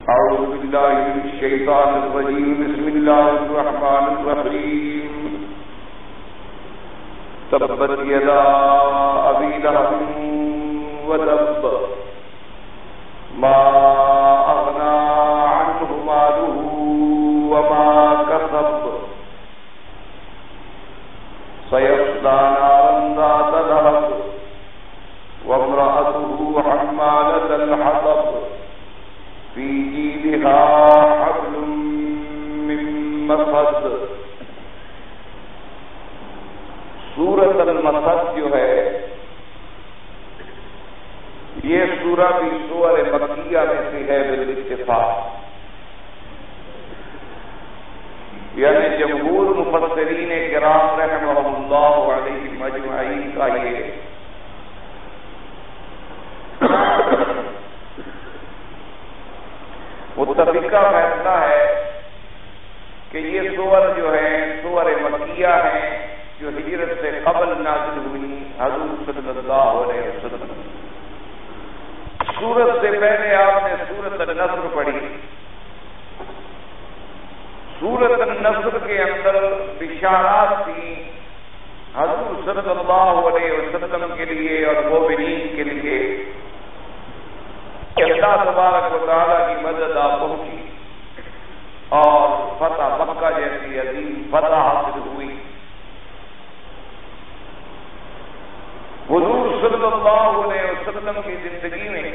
أعوذ بالله من الشيطان الرجيم. بسم الله الرحمن الرحيم. تبت يدا أبي لهب وتب ما أغنى عنه ماله وما كسب سيصلى نارا ذات لهب وامرأته حمالة الحطب في جيدها حبل من مسد. سورۃ المسد جو ہے یہ سورہ بھی سور مکیہ میں سے ہے بالاتفاق، یعنی جمہور مفسرین کرام رحمہم اللہ علیہم اجمعین کا یہ متفقہ فیصلہ ہے کہ یہ سور جو ہیں سور مکیہ ہیں جو ہجرت سے قبل نازل ہوئی حضور صلی اللہ علیہ وسلم. سورت سے پہلے آپ نے سورۃ النصر پڑھی. سورۃ النصر کے اندر بشارات تھی حضور صلی اللہ علیہ وسلم کے لیے اور مومنین کے لیے کہ اللہ تبارک و تعالیٰ کی مدد آپ پہنچی اور فتح مکہ جیسی عظیم فتح حاصل ہوئی. حضور صلی اللہ علیہ وسلم کی زندگی میں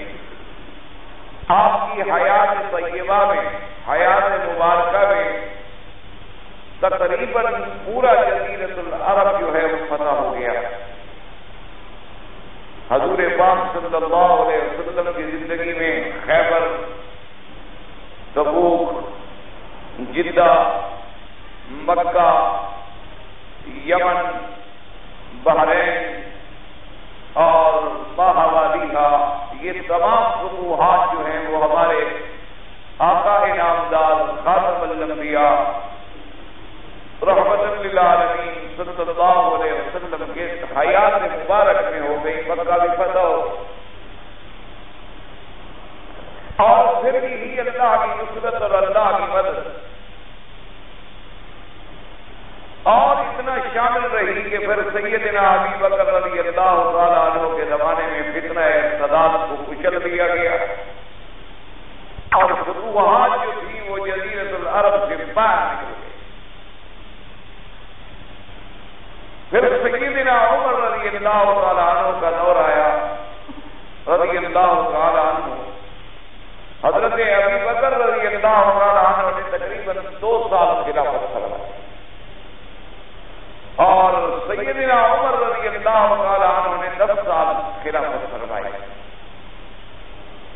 آپ کی حیات طیبہ میں حیات مبارکہ میں تقریباً پورا جزیرۃ العرب جو ہے وہ فتح ہو گیا. حضور پاک صلی اللہ علیہ وسلم کی زندگی میں خیبر، تبوک، جدہ، مکہ، یمن، بحرین اور ماہوالیہ، یہ تمام فتوحات جو ہیں وہ ہمارے آقا انعامدار خاتم الانبیاء رحمت للعالمین صلی اللہ علیہ وسلم کے حیات مبارک میں ہو گئی. مکہ بھی فتح ہو اور پھر بھی اللہ کی نصرت اور اللہ کی مدد اور اتنا شامل رہی کہ پھر سیدنا ابی بکر رضی اللہ تعالیٰ عنہ کے زمانے میں فتنہ ارتداد کو کچل دیا گیا اور فتوحات جو تھی وہ جزیرۃ العرب سے باہر نکل گئی. پھر سیدنا عمر رضی اللہ تعالیٰ عنہ کا دور آیا رضی اللہ تعالیٰ عنہ. حضرت ابی بکر رضی اللہ تعالیٰ عنہ نے تقریباً 2 سال خلافت فرمائی اور سیدنا عمر رضی اللہ تعالیٰ عنہ نے 10 سال خلافت فرمائی.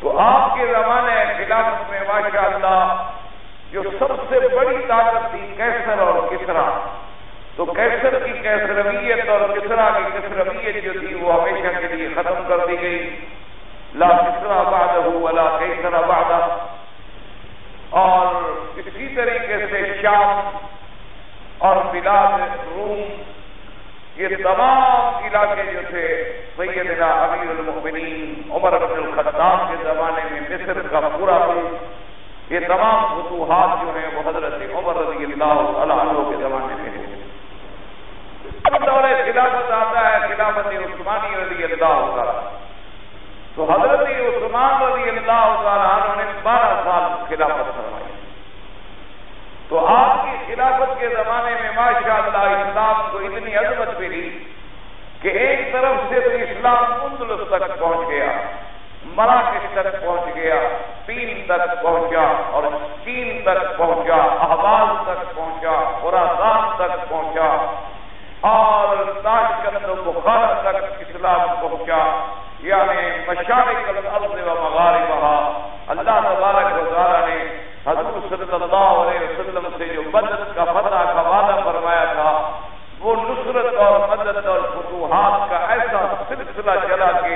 تو آپ کے زمانے خلافت میں ماشاءاللہ جو سب سے بڑی طاقت تھی قیصر اور کسریٰ، تو قیصر کی قیصرویت اور کسریٰ کی کسرویت جو تھی وہ ہمیشہ کے لیے ختم کر دی گئی. لا کسریٰ بعدہ ولا قیصر بعدہ. اور اسی طریقے سے شام اور بلاد روم یہ تمام علاقے جو تھے سیدنا امیر المؤمنین عمر بن الخطاب کے زمانے میں مصر کا پورا ملک، یہ تمام فتوحات جو ہیں وہ حضرت عمر رضی اللہ عنہ کے زمانے میں ہیں. اب دور خلافت آتا ہے خلافت عثمانی رضی اللہ تعالیٰ. تو حضرت عثمان رضی اللہ تعالیٰ عنہ نے 12 سال خلافت فرمائی. تو آپ کی خلافت کے زمانے میں ماشاءاللہ اسلام کو اتنی عظمت ملی کہ ایک طرف سے تو اسلام اندلس تک پہنچ گیا، مراکش تک پہنچ گیا، اسپین تک پہنچا اور چین تک پہنچا، احواز تک پہنچا، خراسان تک پہنچا اور تاشکند و بخارا تک اسلام پہنچا. یعنی مشارق الارض و مغاربہا. اللہ تبارک و تعالیٰ نے حضور صلی اللہ علیہ وسلم سے جو مدد کا فتح کا وعدہ فرمایا تھا وہ نصرت اور مدد اور فتوحات کا ایسا سلسلہ چلا کہ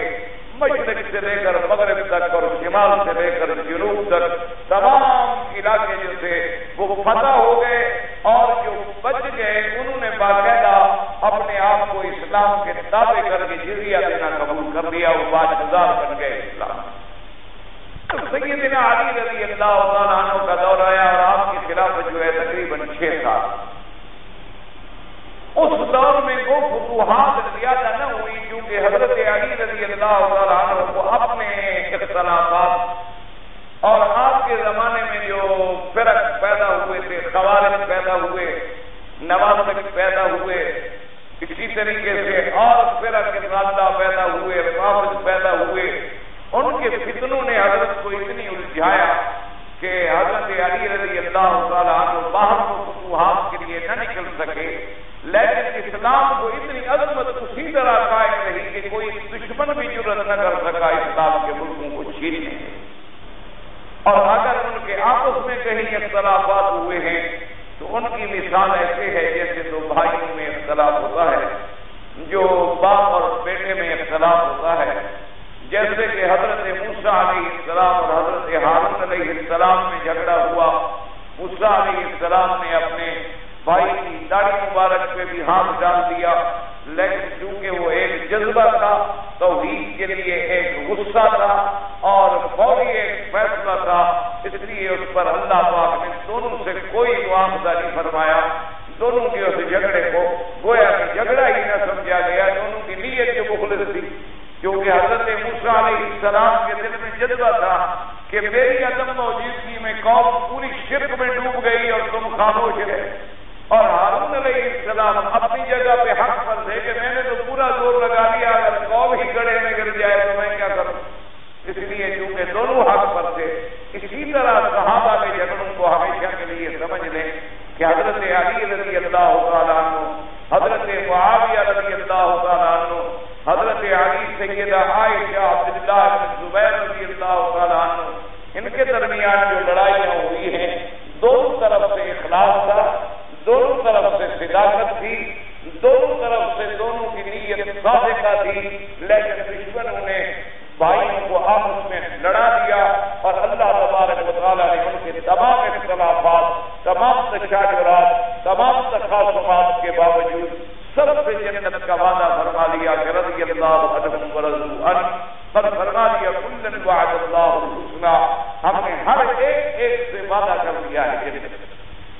مشرق سے لے کر مغرب تک اور شمال سے لے کر جنوب تک تمام علاقے جو تھے وہ فتح ہو گئے اور جو بچ گئے انہوں نے باقاعدہ اپنے آپ کو اسلام کے تابع کر کے جزیہ دینا قبول کر لیا. وہ باجدار بن گئے اسلام. سیدنا علی رضی اللہ کے زمانے میں جو فرق پیدا ہوئے تھے، خوارج پیدا ہوئے، نواسق پیدا ہوئے، اسی طریقے سے اور فرق ضالہ پیدا ہوئے، رافض پیدا ہوئے، ان کے فتنوں نے حضرت کو اتنی الجھایا کہ حضرت علی رضی اللہ تعالیٰ عنہ باہر کو فتوحات کے لیے نہ نکل سکے، لیکن اسلام کو اتنی عظمت اسی طرح قائم رہی کہ کوئی دشمن بھی جرأت نہ کر سکا اسلام کے ملکوں کو چھیننے کی۔ اور اگر ان کے آپس میں کہیں اختلافات ہوئے ہیں تو ان کی مثال ایسے ہے جیسے دو بھائیوں میں اختلاف ہوتا ہے، جو باپ اور بیٹے میں اختلاف ہوتا ہے، جیسے کہ حضرت موسیٰ علیہ السلام اور حضرت ہارون علیہ السلام میں جھگڑا ہوا۔ موسیٰ علیہ السلام نے اپنے بھائی کی داڑھی مبارک پہ بھی ہاتھ ڈال دیا، لیکن چونکہ وہ ایک جذبہ تھا، توحید کے لیے ایک غصہ تھا اور فوری ایک فیصلہ تھا، اس لیے اس پر اللہ پاک نے دونوں سے کوئی معاوضہ نہیں فرمایا۔ دونوں کے اس جھگڑے کو گویا کہ جھگڑا ہی نہ سمجھا گیا، دونوں کی نیت جو مخلص تھی، کیونکہ حضرت موسیٰ علیہ السلام کے دل میں جذبہ تھا کہ میری عدم موجودگی میں قوم پوری شرک میں ڈوب گئی اور تم خاموش رہے، اور ہارون علیہ السلام اپنی جگہ پہ حق پر تھے کہ میں نے تو پورا زور لگا لیا، اگر قوم ہی گڑھے میں گر جائے تو میں کیا کروں، اس لیے چونکہ دونوں حق پر تھے۔ اسی طرح صحابہ کے جھگڑوں کو ہمیشہ کے لیے سمجھ لیں کہ حضرت علی رضی اللہ تعالیٰ عنہ، حضرت معاویہ رضی اللہ تعالیٰ عنہ، حضرت علی، سیدہ عائشہ، عبداللہ بن زبیر رضی اللہ تعالیٰ عنہ، ان کے درمیان جو لڑائیاں ہوئی ہیں، دونوں طرف سے اخلاص تھا، دونوں طرف سے صداقت تھی، دونوں طرف سے دونوں کی نیت صادقہ تھی، لیکن دشمنوں نے بھائیوں کو آپس میں لڑا دیا اور اللہ تبارک و تعالیٰ نے ان کے تمام اختلافات، تمام تشاجرات، تمام تخاصمات کے باوجود سب سے جنت کا وعدہ فرما لیا کہ رضی اللہ عنہم ورضوا عنہ، پر فرما دیا کلا وعد اللہ الحسنی، ہم نے ہر ایک سے وعدہ کر دیا ہے جنت۔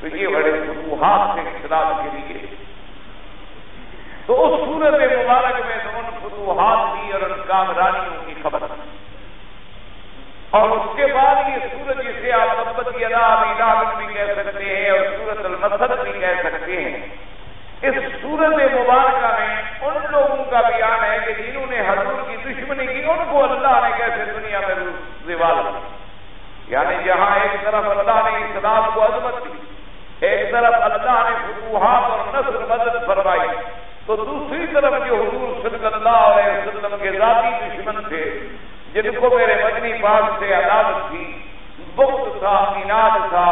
تو یہ بڑے فتوحات سے اسلام کے لیے، تو اس سورت مبارک میں تو ان فتوحات کی اور ان کامرانیوں کی خبر، اور اس کے بعد یہ سورت جسے آپ تبت یدا ابی لہب بھی کہہ سکتے ہیں اور سورت المثل بھی کہہ سکتے ہیں، اس سورت مبارکہ میں ان لوگوں کا بیان ہے کہ جنہوں نے حضور کی دشمنی کی، ان کو اللہ نے کیسے دنیا میں زوال دی۔ یعنی جہاں ایک طرف اللہ نے اسلام کو عظمت دی، ایک طرف اللہ نے فتوحات اور نصر مدد فرمائی، تو دوسری طرف جو حضور صلی اللہ علیہ وسلم کے ذاتی دشمن تھے، جن کو میرے مدنی پاک سے عداوت تھی، بغض تھا، اناد تھا،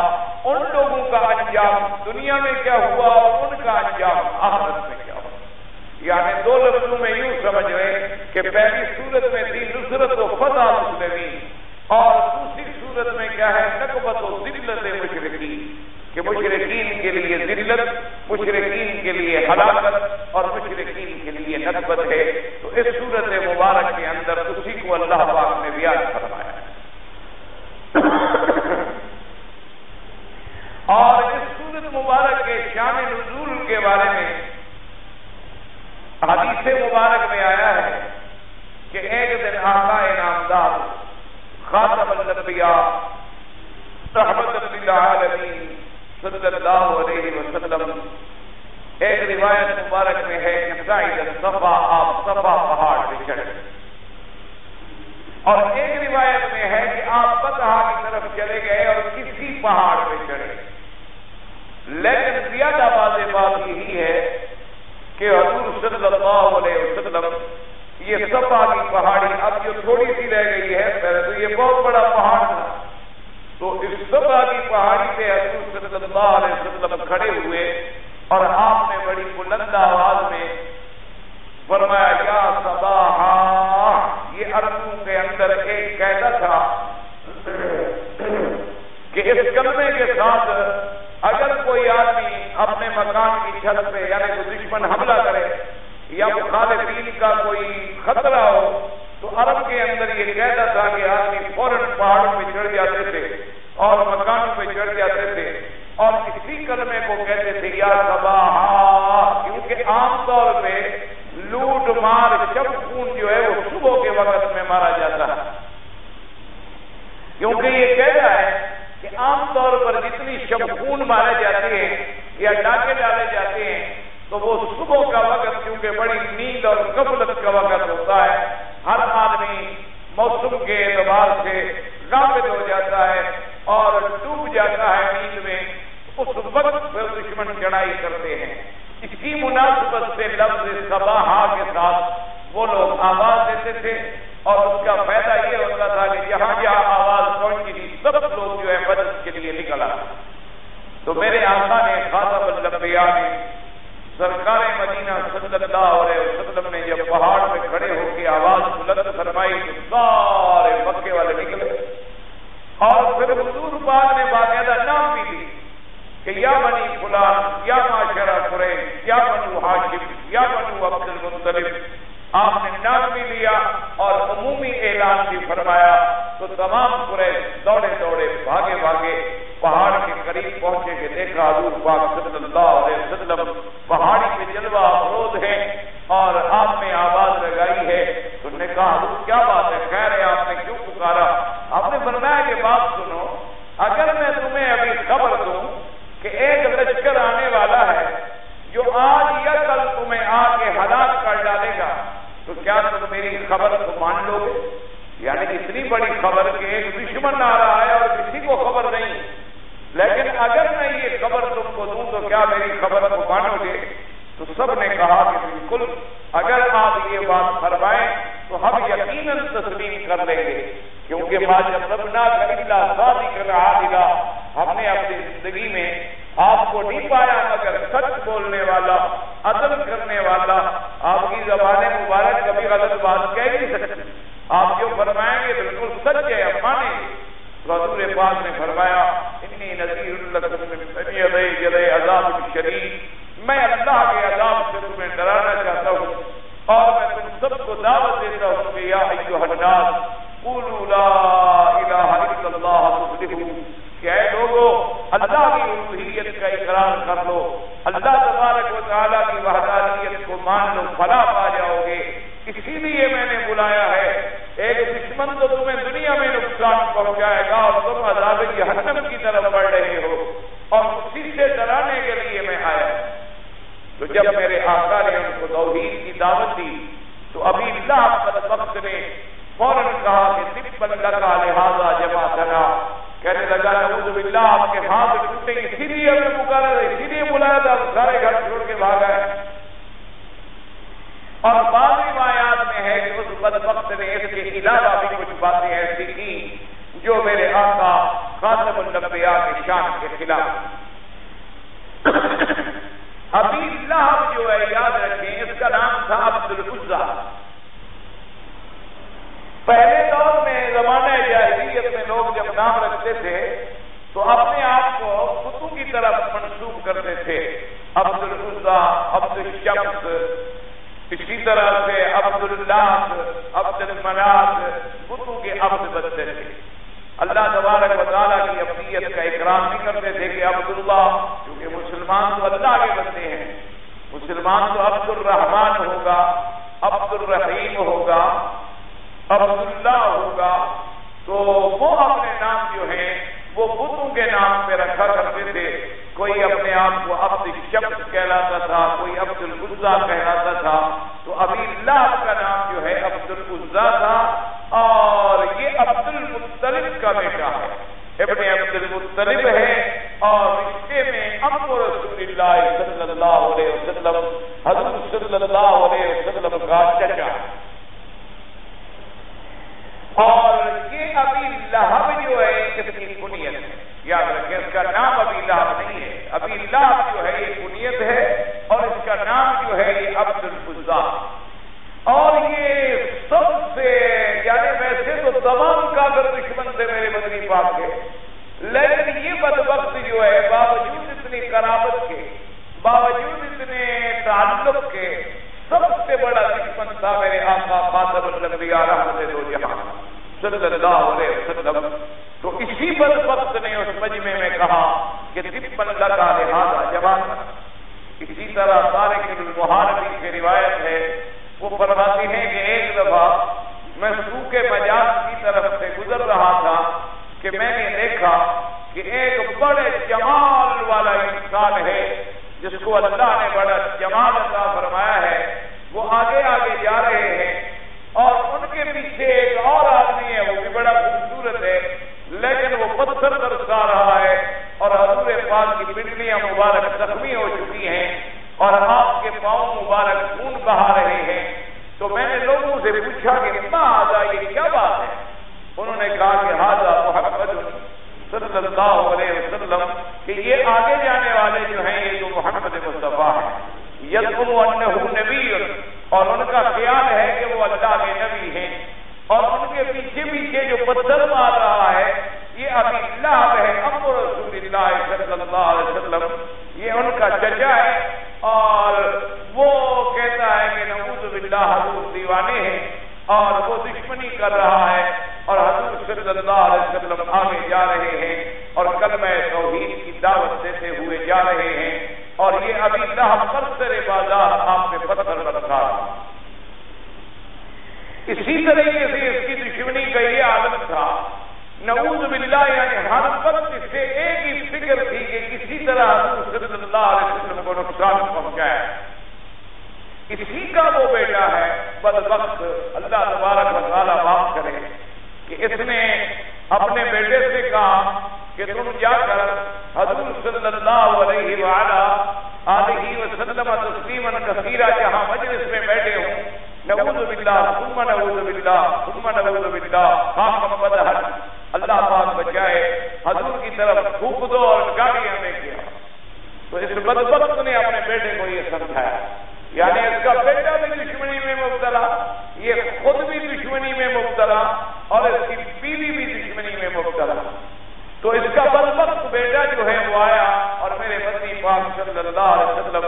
ان لوگوں کا انجام دنیا میں کیا ہوا اور ان کا انجام آخرت میں کیا ہوا۔ یعنی دو لفظوں میں یوں سمجھ رہے کہ پہلی صورت میں تھی نصرت و فتح مسلمین، اور دوسری صورت میں کیا ہے، نکبت و ذلت مشرکین، کہ مشرکین کے لیے ذلت، مشرکین کے لیے ہلاکت اور مشرکین کے لیے نکبت ہے۔ تو اس صورت مبارک کے اندر اسی کو اللہ پاک نے بیان فرمایا ہے۔ اور اس صورت مبارک کے شان نزول کے بارے میں حدیث مبارک میں آیا ہے کہ ایک دن آقا نامدار خاتم الانبیاء رحمت للعالمین صلی اللہ علیہ وسلم، ایک روایت مبارک میں ہے کہ صعد الصفا، آپ صفا پہاڑ پہ چڑھے، اور ایک روایت میں ہے کہ آپ فتح کی طرف چلے گئے اور کسی پہاڑ پہ چڑھے۔ لیکن زیادہ واضح بات یہی ہے کہ حضور صلی اللہ علیہ وسلم یہ صفا کی پہاڑی اب جو تھوڑی سی رہ گئی ہے، پہلے تو یہ بہت بڑا پہاڑ تھا، تو اس صفا کی پہاڑی پہ حضور صلی اللہ علیہ وسلم کھڑے ہوئے اور آپ نے بڑی بلند آواز میں فرمایا یا صباحا۔ یہ عربوں کے اندر ایک قاعدہ تھا کہ اس کلمے کے ساتھ اگر کوئی آدمی اپنے مکان کی چھت پہ، یعنی کوئی دشمن حملہ کرے یا مخالفین کا کوئی خطرہ ہو، تو عرب کے اندر یہ قاعدہ تھا کہ آدمی فوراً پہاڑوں پہ چڑھ جاتے تھے اور مکانوں پہ چڑھ جاتے تھے، اور اسی کلمے کو کہتے تھے یا صباحا، کیونکہ عام طور پہ لوٹ مار شب خون جو ہے وہ صبح کے وقت میں مارا جاتا ہے، کیونکہ یہ قاعدہ ہے جب خون مارے جاتے ہیں یا ڈاکے ڈالے جاتے ہیں تو وہ صبح کا وقت کیونکہ بڑی نیند اور غفلت کا وقت ہوتا ہے، ہر آدمی موسم کے اعتبار سے غافل ہو جاتا ہے اور ڈوب جاتا ہے نیند میں، اس وقت پھر دشمن چڑھائی کرتے ہیں۔ اس کی مناسبت سے لفظ صباحا کے ساتھ وہ لوگ آواز دیتے تھے اور اس کا فائدہ یہ ہوتا تھا کہ جہاں جہاں آواز پہنچی تھی سب لوگ جو ہے مدد کے لیے نکل آتے۔ تو میرے آقا نے خاتم الانبیاء نے سرکار مدینہ صلی اللہ علیہ وسلم نے جب پہاڑ پہ کھڑے ہو کے آواز بلند فرمائی تو سارے مکے والے نکلے، اور پھر حضور پاک نے باقاعدہ نام بھی دی کہ یا بنی فلان، یا معاشرہ قریش، یا بنو ہاشم، یا بنو عبد المطلب، آپ نے نام بھی لیا اور عمومی اعلان بھی فرمایا۔ تو تمام قریش دوڑے دوڑے بھاگے بھاگے پہاڑ کے قریب پہنچے کہ دیکھا حضور پاک صلی اللہ علیہ وسلم پہاڑی پہ جلوہ افروز ہے اور آپ نے آواز لگائی ہے۔ تو انہوں نے کہا حضور کیا بات ہے، خیر ہے، آپ نے کیوں پکارا؟ آپ نے فرمایا کہ بات سنو، اگر میں تمہیں ابھی خبر دوں کہ ایک لشکر آنے والا ہے جو آج یا کل تمہیں آ کے ہلاک کر ڈالے گا، تو کیا تم میری خبر کو مان لو گے؟ یعنی اتنی بڑی خبر کہ ایک دشمن آ رہا ہے اور کسی کو خبر نہیں، لیکن اگر میں یہ خبر تم کو دوں تو کیا میری خبر کو مانو گے؟ تو سب نے کہا کہ بالکل، اگر آپ یہ بات فرمائیں تو ہم یقیناً تسلیم کر لیں گے، کیونکہ ما جربنا الا صادقا عادلا، ہم نے اپنی زندگی میں آپ کو نہیں پایا مگر سچ بولنے والا، عدل کرنے والا۔ آپ کی زبان مبارک کبھی غلط بات کہہ نہیں سکتی، آپ جو فرمائیں گے بالکل سچ ہے، ہم مانیں گے۔ حضور پاک نے فرمایا انی نذیر لکم من بین یدی عذاب شدید، میں اللہ کے عذاب سے تمہیں ڈرانا چاہتا ہوں اور میں تم سب کو دعوت دیتا ہوں کہ یا ایھا الناس قولوا لا الہ الا اللہ تفلحوا، کہ اے لوگو اللہ کی الوہیت کا اقرار کر لو، اللہ تبارک و تعالیٰ کی وحدانیت کو مان لو، فلاح پا جاؤ گے۔ اسی لیے میں نے بلایا ہے، ایک دشمن تو تمہیں دنیا میں نقصان پہنچائے گا اور تم عذاب جہنم کی طرف بڑھ رہے ہو، اور اسی سے ڈرانے کے لیے میں آیا۔ تو جب میرے آقا نے ان کو توحید کی دعوت دی تو ابھی اللہ وقت نے فوراً کہا کہ تبا لکا لہذا جمعتنا، کہنے لگا نعوذ باللہ آپ کے ہاتھ ٹوٹے، اسی لیے ہمیں پکارا تھا، اسی لیے بلایا تھا، سارے گھر چھوڑ کے بھاگا ہے۔ اور بعض روایات میں ہے کہ اس بدبخت نے اس کے علاوہ بھی کچھ باتیں ایسی کی جو میرے آقا خاتم الانبیاء کی شان کے خلاف۔ ابی لہب جو ہے یاد رکھیں، اس کا نام تھا عبد العزیٰ۔ پہلے دور میں زمانہ جاہلیت میں لوگ جب نام رکھتے تھے تو اپنے آپ کو بتوں کی طرف منسوب کرتے تھے، عبد العزیٰ، عبد الشمس، اسی طرح سے عبد اللہ، عبد المنات، بتوں کے عبد بنتے تھے۔ اللہ تبارک و تعالیٰ کی ابدیت کا اکرام نہیں کرتے تھے کہ عبداللہ، کیونکہ مسلمان تو اللہ کے بندے ہیں، مسلمان تو عبد الرحمن ہوگا، عبد الرحیم ہوگا، عبداللہ ہوگا۔ تو وہ اپنے نام جو ہیں وہ بتوں کے نام پہ رکھا کرتے تھے، کوئی اپنے آپ کو عبد الشمس کہلاتا تھا، کوئی عبد العزیٰ کہلاتا تھا۔ تو ابی لہب کا نام جو ہے عبد العزیٰ تھا، اور یہ عبد المطلب کا بیٹا ہے، ابن عبد المطلب ہے، اور رشتے میں عم رسول اللہ صلی اللہ علیہ وسلم، حضور صلی اللہ علیہ وسلم کا چچا۔ اور یہ ابی لہب جو ہے اس کی کنیت ہے، یاد رکھیں اس کا نام ابی لہب نہیں ہے، ابی لہب جو ہے یہ کنیت ہے اور اس کا نام جو ہے یہ عبد العزیٰ۔ اور یہ سب سے یعنی ویسے تو تمام کافر دشمن تھے میرے مدنی پاک کے، لیکن یہ بدبخت جو ہے باوجود اتنی قرابت کے، باوجود اتنے تعلق کے، سب سے بڑا دشمن تھا میرے آقا خاتم الانبیاء رحمت دو جہاں صلی اللہ علیہ وسلم۔ تو اسی بدبخت نے اس مجمع میں کہا کہ تبا لکا لہذا جمعتنا۔ اسی طرح طارق المحاربی کی روایت ہے، وہ فرماتے ہیں کہ ایک دفعہ میں سوق مجاز کی طرف سے گزر رہا تھا کہ میں نے دیکھا کہ کہ ایک بڑے جمال والا انسان ہے جس کو اللہ نے بڑا جمال عطا فرمایا ہے، وہ آگے آگے جا رہے ہیں اور ان کے پیچھے ایک اور آدمی ہے، وہ بھی بڑا خوبصورت ہے لیکن وہ پتھر برسا رہا ہے اور حضور پاک کی پنڈلیاں مبارک زخمی ہو چکی ہیں اور آپ کے پاؤں مبارک خون بہا رہے ہیں۔ تو میں نے لوگوں سے پوچھا کہ ما ھذا، یہ کیا بات ہے؟ انہوں نے کہا کہ ھذا محمد صلی اللہ علیہ وسلم، کہ یہ آگے جانے والے جو ہیں یہ تو محمد مصطفیٰ ہیں، یزعم انہ نبی، اور ان کا خیال ہے کہ وہ اللہ کے نبی ہیں، اور ان کے پیچھے پیچھے جو پتھر مار رہا ہے یہ ابی لہب ہے ابو رسول اللہ صلی اللہ علیہ وسلم، یہ ان کا چچا ہے، اور وہ کہتا ہے کہ نعوذ باللہ حضور دیوانے ہیں اور وہ دشمنی کر رہا ہے، اور حضور صلی اللہ علیہ وسلم آگے جا رہے ہیں اور کلمہ توحید کی دعوت دیتے ہوئے جا رہے ہیں، اور یہ ابی لہب برسر بازار آپ میں پتھر برسا رہا۔ اسی طریقے سے اس کی دشمنی کا یہ عالم تھا، نعوذ باللہ، یعنی ہر وقت اس سے ایک ہی فکر تھی کہ کسی طرح حضور صلی اللہ علیہ وسلم کو نقصان پہنچائے۔ اسی کا وہ بیٹا ہے بدبخت، اللہ تبارک و تعالیٰ معاف کرے، کہ اس نے اپنے بیٹے سے کہا کہ تم جا کر حضور صلی اللہ علیہ وآلہ وسلم تسلیما کثیرا جہاں مجلس میں بیٹھے ہوں، نعوذ باللہ ثم نعوذ باللہ ثم نعوذ باللہ، خاک مبدہ، اللہ پاک بچائے، حضور کی طرف تھوک دو اور گاڑیاں میں کیا۔ تو اس بدبخت نے اپنے بیٹے کو یہ سمجھایا، یعنی اس کا بیٹا بھی دشمنی میں مبتلا، یہ خود بھی دشمنی میں مبتلا، اور اس کی بیوی بھی دشمنی میں مبتلا۔ تو اس کا بدبخت بیٹا جو ہے وہ آیا اور میرے مدنی پاک صلی اللہ علیہ وسلم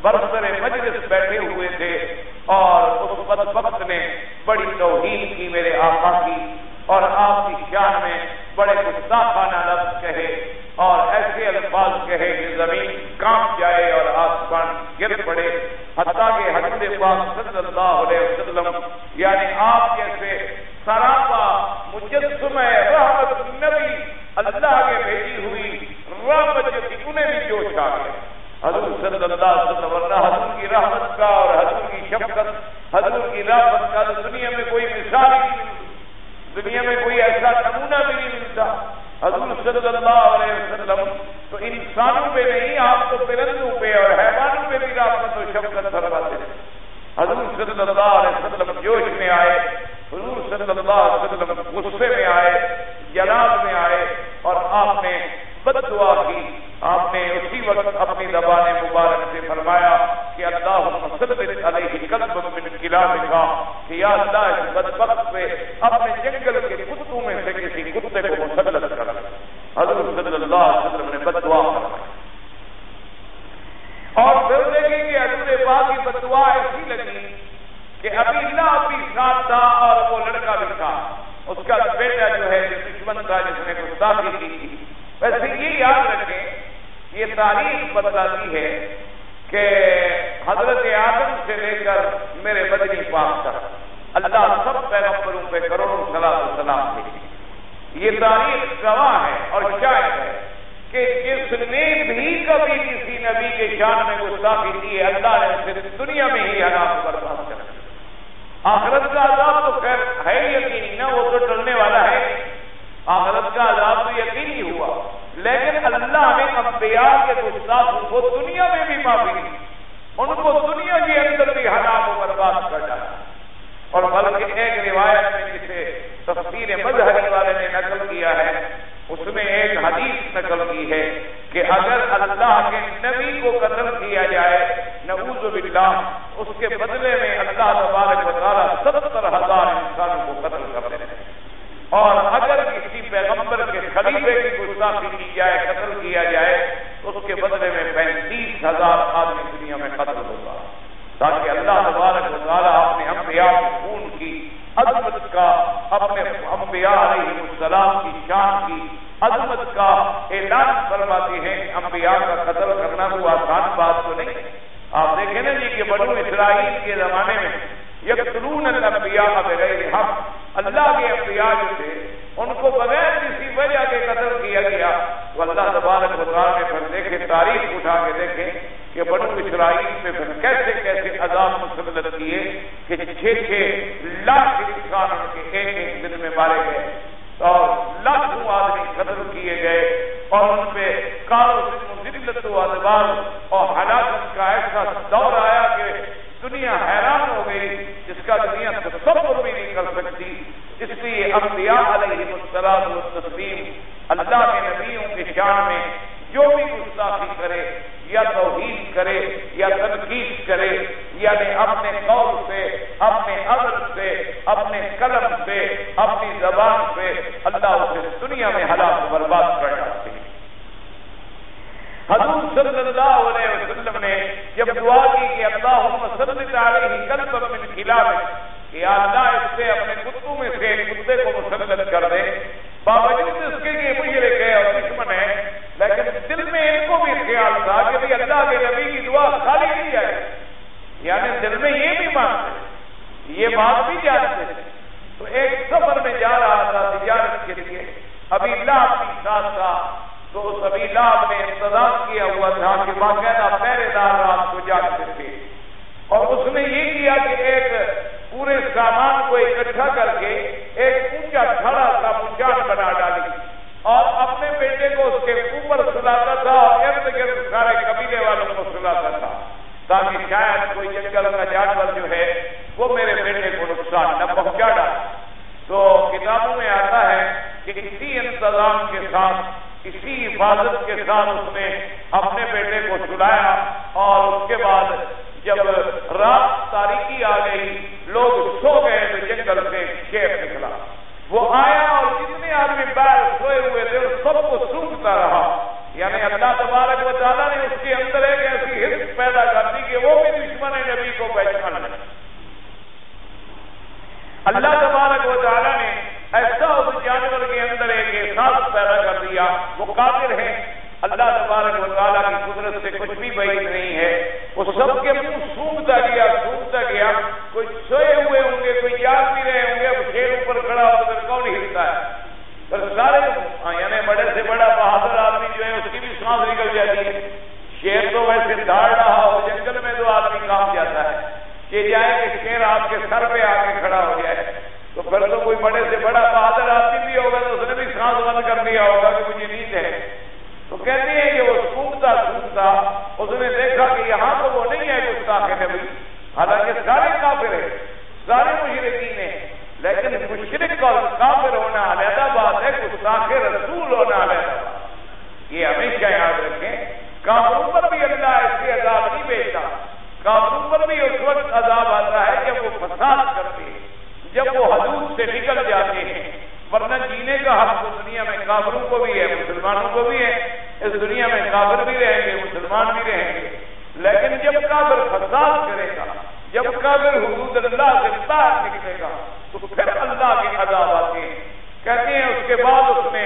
برسر مجلس بیٹھے ہوئے تھے، اور اس بدبخت نے بڑی توہین کی میرے آقا کی، اور آپ کی شان میں بڑے گستاخانہ لفظ کہے اور ایسے الفاظ کہے کہ زمین کانپ جائے اور آسمان گر پڑے، حتیٰ کہ حضور پاک صلی اللہ علیہ وسلم یعنی آپ جیسے سراپا مجسمہ رحمت النبی، اللہ کے بھیجی ہوئی رحمت جو تھی انہیں بھی جوش آ گیا۔ حضور صلی اللہ علیہ وسلم، حضور کی رحمت کا اور حضور کی شفقت، حضور کی رحمت کا تو دنیا میں کوئی مثال ہی نہیں ملتی، دنیا میں کوئی ایسا نمونہ بھی نہیں ملتا۔ حضور صلی اللہ علیہ وسلم تو انسانوں پہ نہیں، آپ تو پرندوں پہ اور حیوانوں پہ بھی رحمت و شفقت فرماتے تھے۔ حضور صلی اللہ علیہ وسلم جوش میں آئے، حضور صلی اللہ علیہ وسلم غصے میں آئے، جلال میں آئے، اور آپ نے بد دعا کی۔ آپ نے اسی وقت اپنی زبان مبارک سے فرمایا کہ اللہم ثبت علیہ قلبا من کلابک، کہ یا اللہ اس بدبخت پہ اپنے جنگل کے کتوں میں سے کسی کتے کو مسلط کر۔ حضور صلی اللہ علیہ وسلم نے بد دعا فرمائی، اور پھر دیکھیں کہ حضور پاک کی بد دعا ایسی لگی کہ ابھی اللہ بھی ساتھ تھا اور وہ لڑکا بھی تھا، اس کا بیٹا جو ہے دشمن تھا جس نے گستاخی کی تھی۔ ویسے یہ یاد رکھیں، یہ تاریخ بتلاتی ہے کہ حضرت آدم سے لے کر میرے مدنی پاک تک اللہ سب پیغمبروں پہ کروڑوں صلاۃ و سلام بھیجی۔ یہ تاریخ گواہ ہے اور شاہد ہے کہ جس نے بھی کبھی کسی نبی کے شان میں گستاخی کی ہے، اللہ نے اسے دنیا میں ہی ہلاک برباد کر دیا۔ آخرت کا عذاب تو خیر ہے یقینی نا، وہ تو ٹلنے والا ہے، آخرت کا عذاب تو یقینی ہوا، لیکن اللہ نے انبیاء کے گستاخوں کو دنیا میں بھی معافی دی، ان کو دنیا کے اندر بھی ہلاک و برباد کر ڈالا۔ اور بلکہ ایک روایت میں جسے تفسیر مظہری والے نے نقل کیا ہے، اس میں ایک حدیث نقل کی ہے کہ اگر اللہ کے نبی کو قتل کیا جائے نعوذ باللہ، اس کے بدلے میں اللہ تبارک و تعالیٰ 70,000 انسانوں کو قتل کر دیتے ہیں، اور اگر کسی پیغمبر کے خلیفے کی گستاخی کی جائے، قتل کیا جائے، تو اس کے بدلے میں 35,000 آدمی دنیا میں قتل ہوگا، تاکہ اللہ تبارک و تعالیٰ اپنے انبیاء کے خون کی عظمت کا، اپنے انبیاء علیہ السلام کی شان کی عظمت کا اعلان فرماتے ہیں۔ انبیاء کا قتل کرنا کوئی آسان بات تو نہیں۔ آپ دیکھیں نا جی کہ بنو اسرائیل کے زمانے میں یقتلون الانبیاء بغیر حق، اللہ کے انبیاء جو تھے ان کو بغیر کسی وجہ کے قتل کیا گیا، تو اللہ تبارک و تعالیٰ نے پھر دیکھے تاریخ اٹھا کے دیکھیں کہ بنو اسرائیل پہ پھر کیسے کیسے عذاب مسلط کیے کہ 6 لاکھ انسان ان کے ایک دن میں مارے گئے اور لاکھوں آدمی قتل کیے گئے اور ان پہ ذلت و ادبار اور ہلاکت کا ایسا دور آیا کہ دنیا حیران ہو گئی جس کا دنیا تصور بھی نہیں کر سکتی. اس لیے انبیاء علیہم الصلاۃ والتسلیم اللہ کے نبیوں کی شان میں جو بھی گستاخی کرے یا توہین کرے یا تنقید کرے یعنی اپنے قول سے اپنے عمل سے اپنے قلم سے اپنی زبان سے اللہ اسے دنیا میں ہلاک و برباد کر ڈالتے ہیں. حضور صلی اللہ علیہ وسلم نے جب دعا کی کہ اللہم سلط علیہ کلبا من کلابک کہ اللہ اس سے اپنے کتوں میں سے ایک کتے کو مسلط کر دے, باوجود اس کے کہ مشرک ہے اور دشمن ہے, لیکن دل میں ان کو بھی خیال تھا کہ بھی اللہ کے نبی کی دعا خالی نہیں جائے, یعنی دل میں یہ بھی مانتے یہ بات بھی جانتے تھے. تو ایک سفر میں جا رہا تھا تجارت کے لیے, ابھی لاب بھی ساتھ تھا, تو سبھی لاب نے انتظام کیا ہوا تھا کہ باقاعدہ پہرے دار رات کو جاگتے تھے, اور اس نے یہ کیا کہ ایک پورے سامان کو اکٹھا کر کے ایک اونچا کھڑا سا پنجان بنا ڈالی اور اپنے بیٹے کو اس کے اوپر سلاتا تھا اور ارد گرد سارے قبیلے والوں کو سلاتا تھا تاکہ شاید کوئی جنگل کا جانور جو ہے وہ میرے بیٹے کو نقصان نہ پہنچا ڈالے. تو کتابوں میں آتا ہے کہ اسی انتظام کے ساتھ اسی حفاظت کے ساتھ اس نے اپنے بیٹے کو سلایا, اور اس کے بعد جب رات تاریکی آ گئی لوگ سو گئے تو جنگل سے شیر نکلا, وہ آیا اور جتنے آدمی باہر سوئے ہوئے تھے سب کو سونگتا رہا. یعنی اللہ تبارک و تعالیٰ نے اس کے اندر ایک ایسی حرص پیدا کر دی کہ وہ بھی دشمن نبی کو پہچان لے. اللہ تبارک و تعالیٰ نے ایسا اس جانور کے اندر ایک احساس پیدا کر دیا, وہ قادر ہے, اللہ تبارک و تعالیٰ کی قدرت سے کچھ بھی بعید نہیں ہے. وہ سب کے منہ سونگتا گیا, کوئی سوئے ہوئے ہوں گے, کوئی جاگ بھی رہے ہوں گے, اب شیر اوپر کھڑا ہو کر کون ہلتا ہے, پر سارے یعنی بڑے سے بڑا بہادر آدمی جو ہے اس کی بھی سانس نکل جاتی ہے. شیر تو ویسے دھاڑ رہا ہو, جنگل میں تو آدمی کام جاتا ہے کہ جائے کہ شیر آپ کے سر پہ آ کے کھڑا ہو جائے, تو پھر تو کوئی بڑے سے بڑا بہادر آدمی بھی ہوگا تو اس نے بھی سانس بند کر دیا ہوگا کہ مجھے نیند ہے. تو کہتے ہیں کہ وہ سونگتا اس نے دیکھا کہ یہاں تو وہ نہیں ہے گستاخ نبی, حالانکہ سارے کافر ہیں, سارے مشرکین ہیں, لیکن مشرک اور کافر ہونا علیحدہ بات ہے, گستاخ رسول ہونا علیحدہ بات. یہ ہمیشہ یاد رکھیں, کافروں پر بھی اللہ ایسے عذاب نہیں بھیجتا, کافروں پر بھی اس وقت عذاب آتا ہے جب وہ فساد کرتے ہیں, جب وہ حدود سے نکل جاتے ہیں, ورنہ جینے کا حق تو دنیا میں کافروں کو بھی ہے مسلمانوں کو بھی ہے. اس دنیا میں کافر بھی رہیں گے مسلمان بھی رہیں گے, لیکن جب کافر فساد کرے گا, جب کافر حدود اللہ سے باہر نکلے گا تو پھر اللہ کے عذاب آتے ہیں. کہتے ہیں اس کے بعد اس نے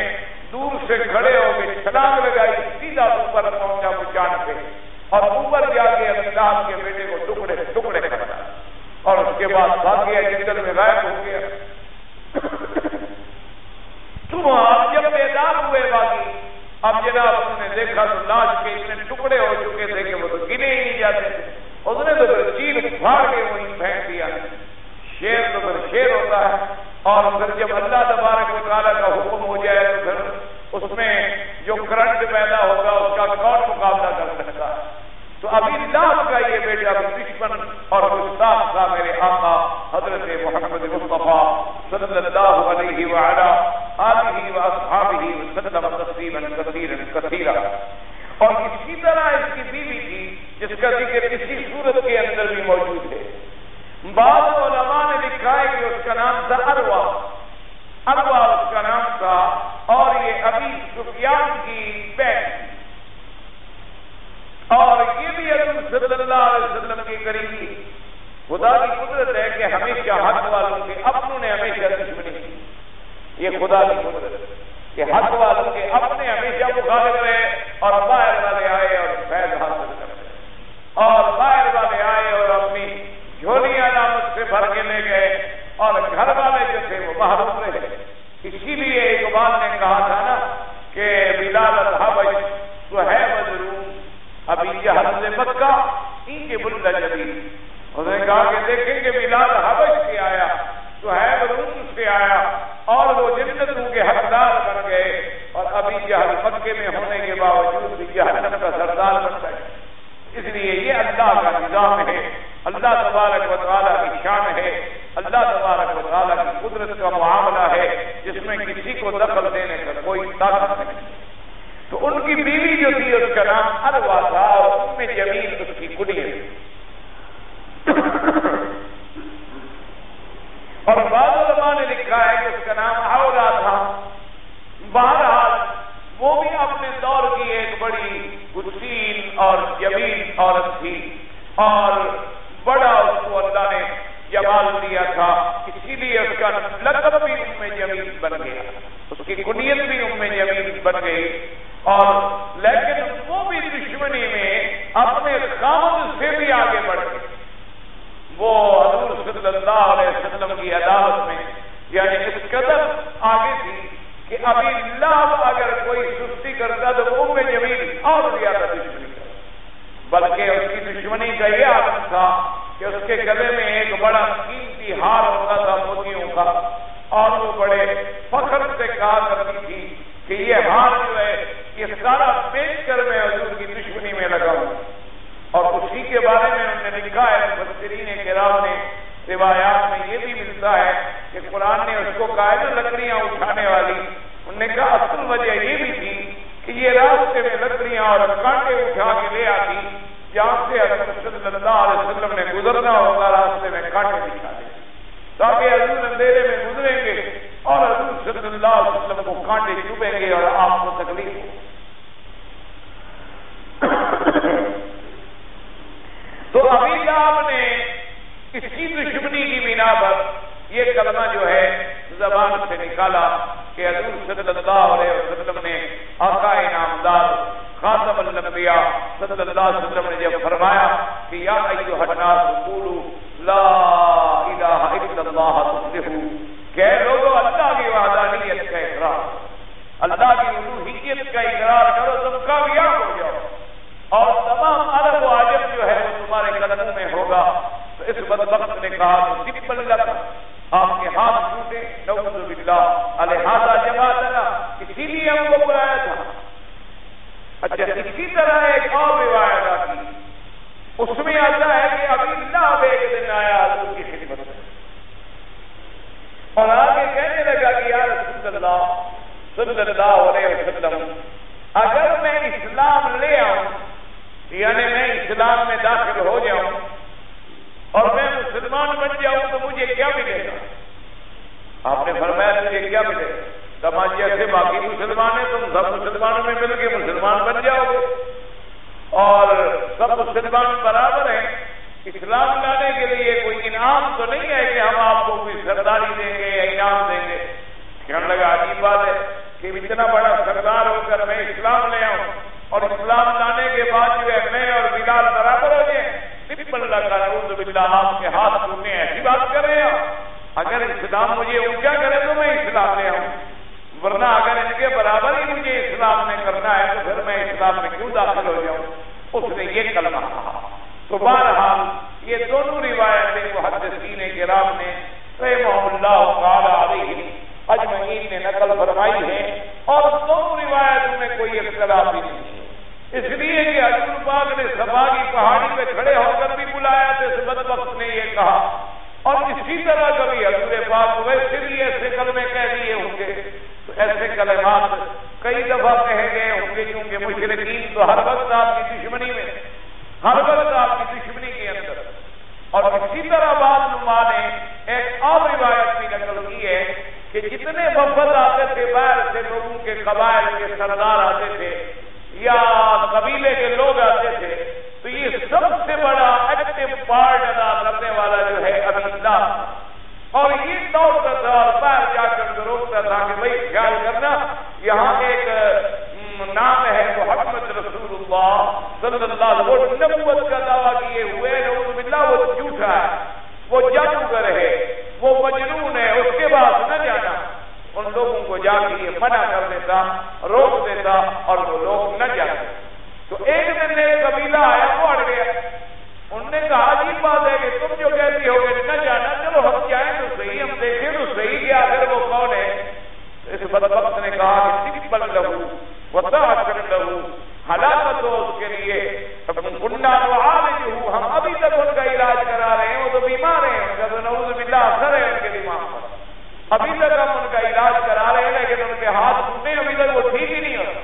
دور سے کھڑے ہو کے چھلانگ لگائی, سیدھا اوپر پہنچا پہنچان پہ, اور اوپر جا کے اللہ کے بیٹے کو ٹکڑے ٹکڑے کرتا, اور اس کے بعد بھاگ گیا, جنگل میں غائب ہو گیا. صبح جب بیدار ہوئے باقی, اب جناب انہوں نے دیکھا تو لاش کے اتنے ٹکڑے ہو چکے تھے کہ وہ تو گنے ہی نہیں جاتے تھے. اس نے تو پھر چیل پھاڑ کے وہیں پھینک دیا. شیر تو پھر شیر ہوتا ہے, اور پھر جب اللہ تبارک و تعالیٰ کا حکم ہو جائے تو پھر اس میں جو کرنٹ پیدا ہوگا اس کا کون مقابلہ کر سکتا ہے. تو ابھی لاب کا یہ بیٹا دشمن اور گستاخ تھا میرے آقا حضرت محمد مصطفیٰ صلی اللہ علیہ وعلا آلہ واصحابہ وسلم تسلیما کثیرا کثیرا. اور اسی طرح اس کی بیوی تھی جس کا ذکر اسی صورت کے اندر بھی موجود ہے. بعض علماء نے لکھا ہے کہ اس کا نام تھا اروا, اروا اس کا نام تھا, اور یہ ابی سفیان کی بہن, اور یہ بھی حضور صلی اللہ علیہ وسلم کے قریب تھی. خدا کی قدرت ہے کہ ہمیشہ حق والوں کے اپنوں نے ہمیشہ دشمنی کی. یہ خدا کی قدرت ہے کہ حق والوں کے اپنے ہمیشہ مخالف رہے, اور باہر والے آئے اور فیض حاصل کرتے, اور باہر والے آئے اور اپنی جھولی علامت سے بھر کے لے گئے, اور گھر والے جو تھے وہ محروم رہے. اسی لیے اقبال نے کہا تھا نا کہ بلال صہیب روم ابی جہل سے مکہ ان کے بلّہ جبیل، انہوں نے کہا کہ دیکھیں کہ بلال حبش سے آیا، صہیب روم سے آیا اور وہ جنتوں کے حقدار بن گئے، اور ابھی جہل مکے میں ہونے کے باوجود بھی جہنم کا سردار بن گئے۔ اس لیے یہ اللہ کا نظام ہے، اللہ تبارک و تعالیٰ کی شان ہے، اللہ تبارک و تعالیٰ کی قدرت کا معاملہ ہے جس میں کسی کو دخل دینے کا کوئی طاقت نہیں۔ تو ان کی بیوی جو تھی اس کا نام اروا تھا اور ام جمیل اس کی کنیت، اور بعض علماء نے لکھا ہے کہ اس کا نام عورا تھا۔ بہرحال وہ بھی اپنے دور کی ایک بڑی حسین اور جمیل عورت تھی، اور بڑا اس کو اللہ نے جمال دیا تھا، اسی لیے اس کا لقب بھی ام جمیل بن گیا، اس کی کنیت بھی ام جمیل بن گئی۔ اور لیکن وہ بھی دشمنی میں اپنے خاوند سے بھی آگے بڑھ گئی، وہ حضور صلی اللہ علیہ وسلم کی عدالت میں یعنی اس قدر آگے تھی کہ ابھی اللہ اگر کوئی سستی کرتا تو ام جمیل اور زیادہ دشمنی کرتا، بلکہ اس کی دشمنی کا یہ عادت تھا کہ اس کے گلے میں ایک بڑا قیمتی ہار ہوتا تھا موتیوں کا، اور وہ بڑے فخر سے کہا کرتی تھی کہ یہ ہار جو ہے یہ سارا بیچ کر میں حضور کی دشمنی میں لگاؤں۔ اور اسی کے بارے میں انہوں نے لکھا ہے مفسرین کرام نے، روایات میں یہ بھی ملتا ہے کہ قرآن نے اس کو کہا ہے لکڑیاں اٹھانے والی، انہوں نے کہا اصل وجہ یہ بھی تھی کہ یہ راستے میں لکڑیاں اور کانٹے اٹھا کے لے آتی، جہاں سے حضرت صلی اللہ علیہ وسلم نے گزرنا ہوگا راستے میں کانٹے دکھا دیں تاکہ حضور اندھیرے میں گزریں گے اور حضور صلی اللہ علیہ وسلم کو کانٹے چبھیں گے اور آپ کو تکلیف ہو۔ تو ابھی لہب نے اسی دشمنی کی بنا پر یہ کلمہ جو ہے زبان سے نکالا کہ حضور صلی اللہ علیہ وسلم نے آقا انعامدار خاتم الانبیاء صلی اللہ علیہ وسلم نے جب فرمایا کہ یا ایھا الناس قولوا لا الہ الا اللہ تفلحوا، کہ لوگوں اللہ کی وحدانیت کا اقرار، اللہ کی الوہیت کا اقرار کرو تم کامیاب ہو جاؤ، اور تمام عرب و عجم جو ہے وہ تمہارے قدموں میں ہوگا۔ تو اس بدبخت نے کہا تو تب اللہ آپ کے ہاتھ ٹوٹے، نعوذ باللہ، لہذا جماعتنا، اسی لیے ہم کو بلایا تھا۔ اچھا اسی طرح ایک اور روایت آتی، اس میں آتا ہے کہ ابھی اللہ ایک دن آیا حضور کی خدمت میں اور آگے کہنے لگا کہ یا رسول اللہ صلی اللہ علیہ وسلم، اگر میں اسلام لے آؤں یعنی میں اسلام میں داخل ہو جاؤں اور میں مسلمان بن جاؤں تو مجھے کیا ملے گا؟ آپ نے فرمایا مجھے کیا ملے گا؟ تمام جیسے باقی مسلمان ہیں تم سب مسلمانوں میں مل کے مسلمان بن جاؤ گے اور سب مسلمان برابر ہیں، اسلام لانے کے لیے کوئی انعام تو نہیں ہے کہ ہم آپ کو کوئی سرداری دیں گے یا انعام دیں گے۔ کہنے لگا عجیب بات ہے کہ اتنا بڑا سردار ہو کر میں اسلام لے آؤں اور اسلام لانے کے بعد جو ہے میں اور بلال برابر ہو جائیں؟ اللہ کا نعوذ باللہ، آپ کے ہاتھ ٹوٹے ایسی بات کر رہے ہیں؟ اگر اسلام مجھے اونچا کرے تو میں اسلام لے آؤں، ورنہ اگر ان کے برابر ہی مجھے اسلام میں کرنا ہے تو پھر میں اسلام میں کیوں داخل ہو جاؤں؟ اس نے یہ کلمہ کہا۔ تو بہرحال یہ دونوں روایتیں محدثین کرام نے رحمہ اللہ تعالی علیہ اجمعین نے نقل فرمائی ہے، اور دونوں روایتوں میں کوئی اختلاف ہی نہیں ہے، اس لیے کہ حضور پاک نے صفا کی پہاڑی پہ کھڑے ہو کر بھی بلایا تو اس بدبخت نے یہ کہا، اور اسی طرح کبھی حضور پاک ویسے بھی ایسے کلمے کہہ دیے ہوں گے، تو ایسے کلمات کئی دفعہ کہے گئے ہوں گے، کیونکہ مشرکین تو ہر وقت آپ کی دشمنی میں، ہر وقت آپ کی دشمنی کے اندر۔ اور اسی طرح بعض علماء نے ایک اور روایت بھی نقل کی ہے کہ جتنے وفد آتے تھے باہر سے، لوگوں کے قبائل کے سردار آتے تھے یا قبیلے کے لوگ آتے تھے، تو یہ سب سے بڑا ایکٹیو پارٹ ادا کرنے والا جو ہے ابی اللہ، اور یہ دوڑتا تھا اور باہر جا کر روکتا تھا کہ بھائی خیال کرنا یہاں ایک نام ہے محمد رسول اللہ صلی اللہ علیہ وسلم، وہ نبوت کا دعویٰ کیے ہوئے، نعوذ باللہ وہ جھوٹا ہے، وہ جادوگر ہے، وہ مجنون ہے، اس کے بعد نہ جانا۔ ان لوگوں کو جا کے یہ منع کر دیتا، روک دیتا، اور وہ لوگ نہ جاتے۔ پھر لہو ہلاکت ہو اس کے لیے. کننا نعالجہ ہم ابھی تک ان کا علاج کرا رہے ہیں, وہ تو بیمار ہیں, ان کا تو نعوذ باللہ اثر ہے ان کے دماغ پر, ابھی تک ہم ان کا علاج کرا رہے ہیں لیکن ان کے ہاتھ ٹوٹے ابھی تک وہ ٹھیک ہی نہیں ہوتا.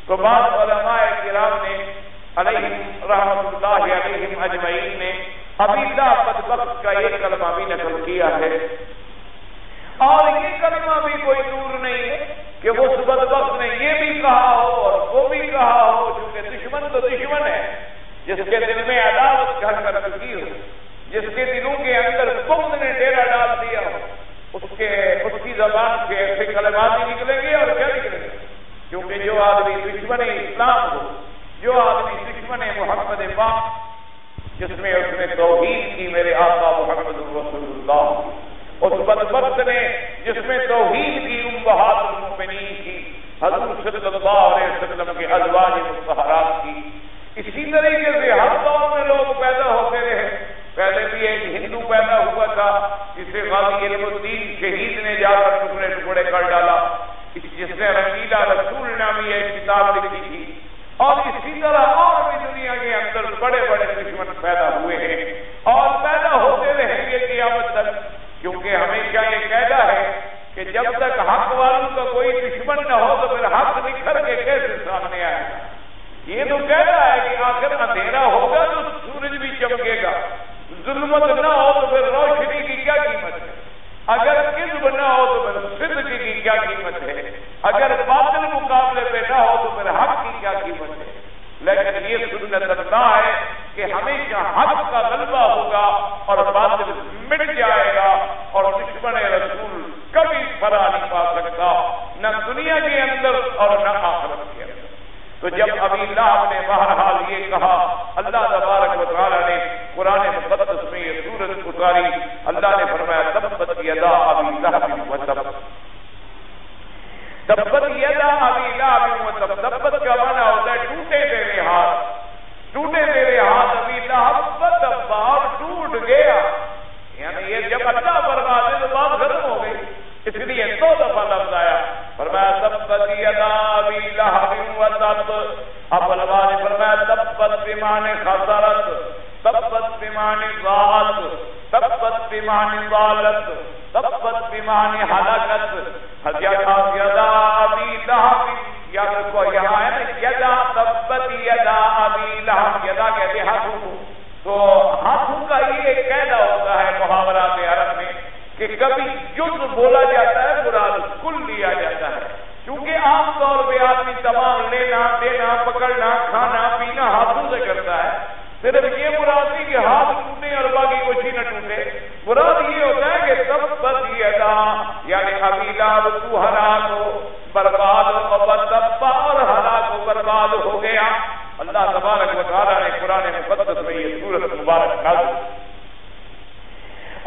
تو بعض علماء کرام نے علیہم رحمۃ اللہ علیہم اجمعین نے ابیلہ بدبخت کا ایک کلمہ بھی نقل کیا ہے, اور یہ کلمہ بھی کوئی دور نہیں ہے کہ وہ اس بدبخت نے یہ بھی کہا ہو اور وہ بھی کہا ہو, چونکہ دشمن تو دشمن ہے, جس کے دل میں عداوت گھر کر چکی ہو, جس کے دلوں کے اندر بغض نے ڈیرا ڈال دیا ہو, اس کی زبان سے ایسے کلمات ہی نکلیں گے اور کیا نکلیں گے. کیونکہ جو آدمی دشمن اسلام ہو, جو آدمی دشمن محمد پاک, جس میں اس نے توحید کی میرے آقا محمد رسول اللہ, اس بدبخت نے جس میں توحید کی امہات المؤمنین کی, حضور صلی اللہ علیہ وسلم کے ازواج مطہرات کی. اسی طریقے سے ہر دور میں لوگ پیدا ہوتے رہے. پہلے بھی ایک ہندو پیدا ہوا تھا جسے غازی علم الدین شہید نے جا کر ٹکڑے ٹکڑے کر ڈالا, جس نے رنگیلا رسول نامی ایک کتاب لکھی تھی. اور اسی طرح اور بھی دنیا کے اندر بڑے بڑے دشمن پیدا ہوئے ہیں اور پیدا ہوتے رہیں گے قیامت تک, کیونکہ ہمیشہ یہ قاعدہ ہے کہ جب تک حق والوں کا کوئی دشمن نہ ہو تو پھر حق نکھر کے کیسے سامنے آئے گا. یہ تو کہتا ہے کہ آخر اندھیرا ہوگا تو سورج بھی چمکے گا, ظلمت نہ ہو تو پھر روشنی کی کیا قیمت ہے, اگر کذب نہ ہو تو پھر صدق کی کیا قیمت ہے, اگر باطل مقابلے پہ نہ ہو تو پھر حق کی کیا قیمت ہے. لیکن یہ سنت اللہ ہے کہ ہمیشہ حق کا غلبہ ہوگا اور باطل مٹ جائے گا, اور دشمن رسول کبھی فرا نہیں پا سکتا, نہ دنیا کے اندر اور نہ آخرت کے اندر. تو جب ابی لہب نے بہرحال یہ کہا, اللہ تبارک و تعالی نے قرآن مقدس میں یہ سورت اتاری. اللہ نے فرمایا تبت یدا ابی لہب و تب, تبت یدا ابی لہب و تب. تبت کا معنی ہوتا ہے ٹوٹے تیرے ہاتھ, ٹوٹے تیرے ہاتھ ابی لہب و تب, اور ٹوٹ گیا. یعنی یہ جب اللہ فرما دے تو بات ختم ہو گئی, اس لیے 2 دفعہ لفظ آیا. فرمایا تبت یدا ابی لہب و تب. اب علماء نے فرمایا تبت بمعنی خسرت, تبت بمعنی ضاعت, تبت بمعنی ضالت, تبت بمعنی ہلاکت. حضرت یدا ابی لہب, یا کو یہاں ہے نا یدا, تبت یدا ابی لہب, یدا کہتے ہیں ہاتھوں کو. تو ہاتھوں کا یہ ایک قاعدہ ہوتا ہے محاورات عرب میں کہ کبھی جز بولا جاتا ہے, مراد کل لیا جاتا ہے. کیونکہ عام طور پہ آدمی تمام لینا دینا پکڑنا کھانا پینا ہاتھوں سے کرتا ہے. صرف یہ مراد نہیں کہ ہاتھ ٹوٹے اور باقی کچھ ہی نہ ٹوٹے, مراد یہ ہوتا ہے کہ تبت یدا یعنی ابی لہب تو ہلاک ہو, برباد ہو, تبا اور ہلاک ہو, برباد ہو گیا. اللہ تبارک و تعالیٰ نے قرآن مقدس میں یہ سورت مبارک نازل,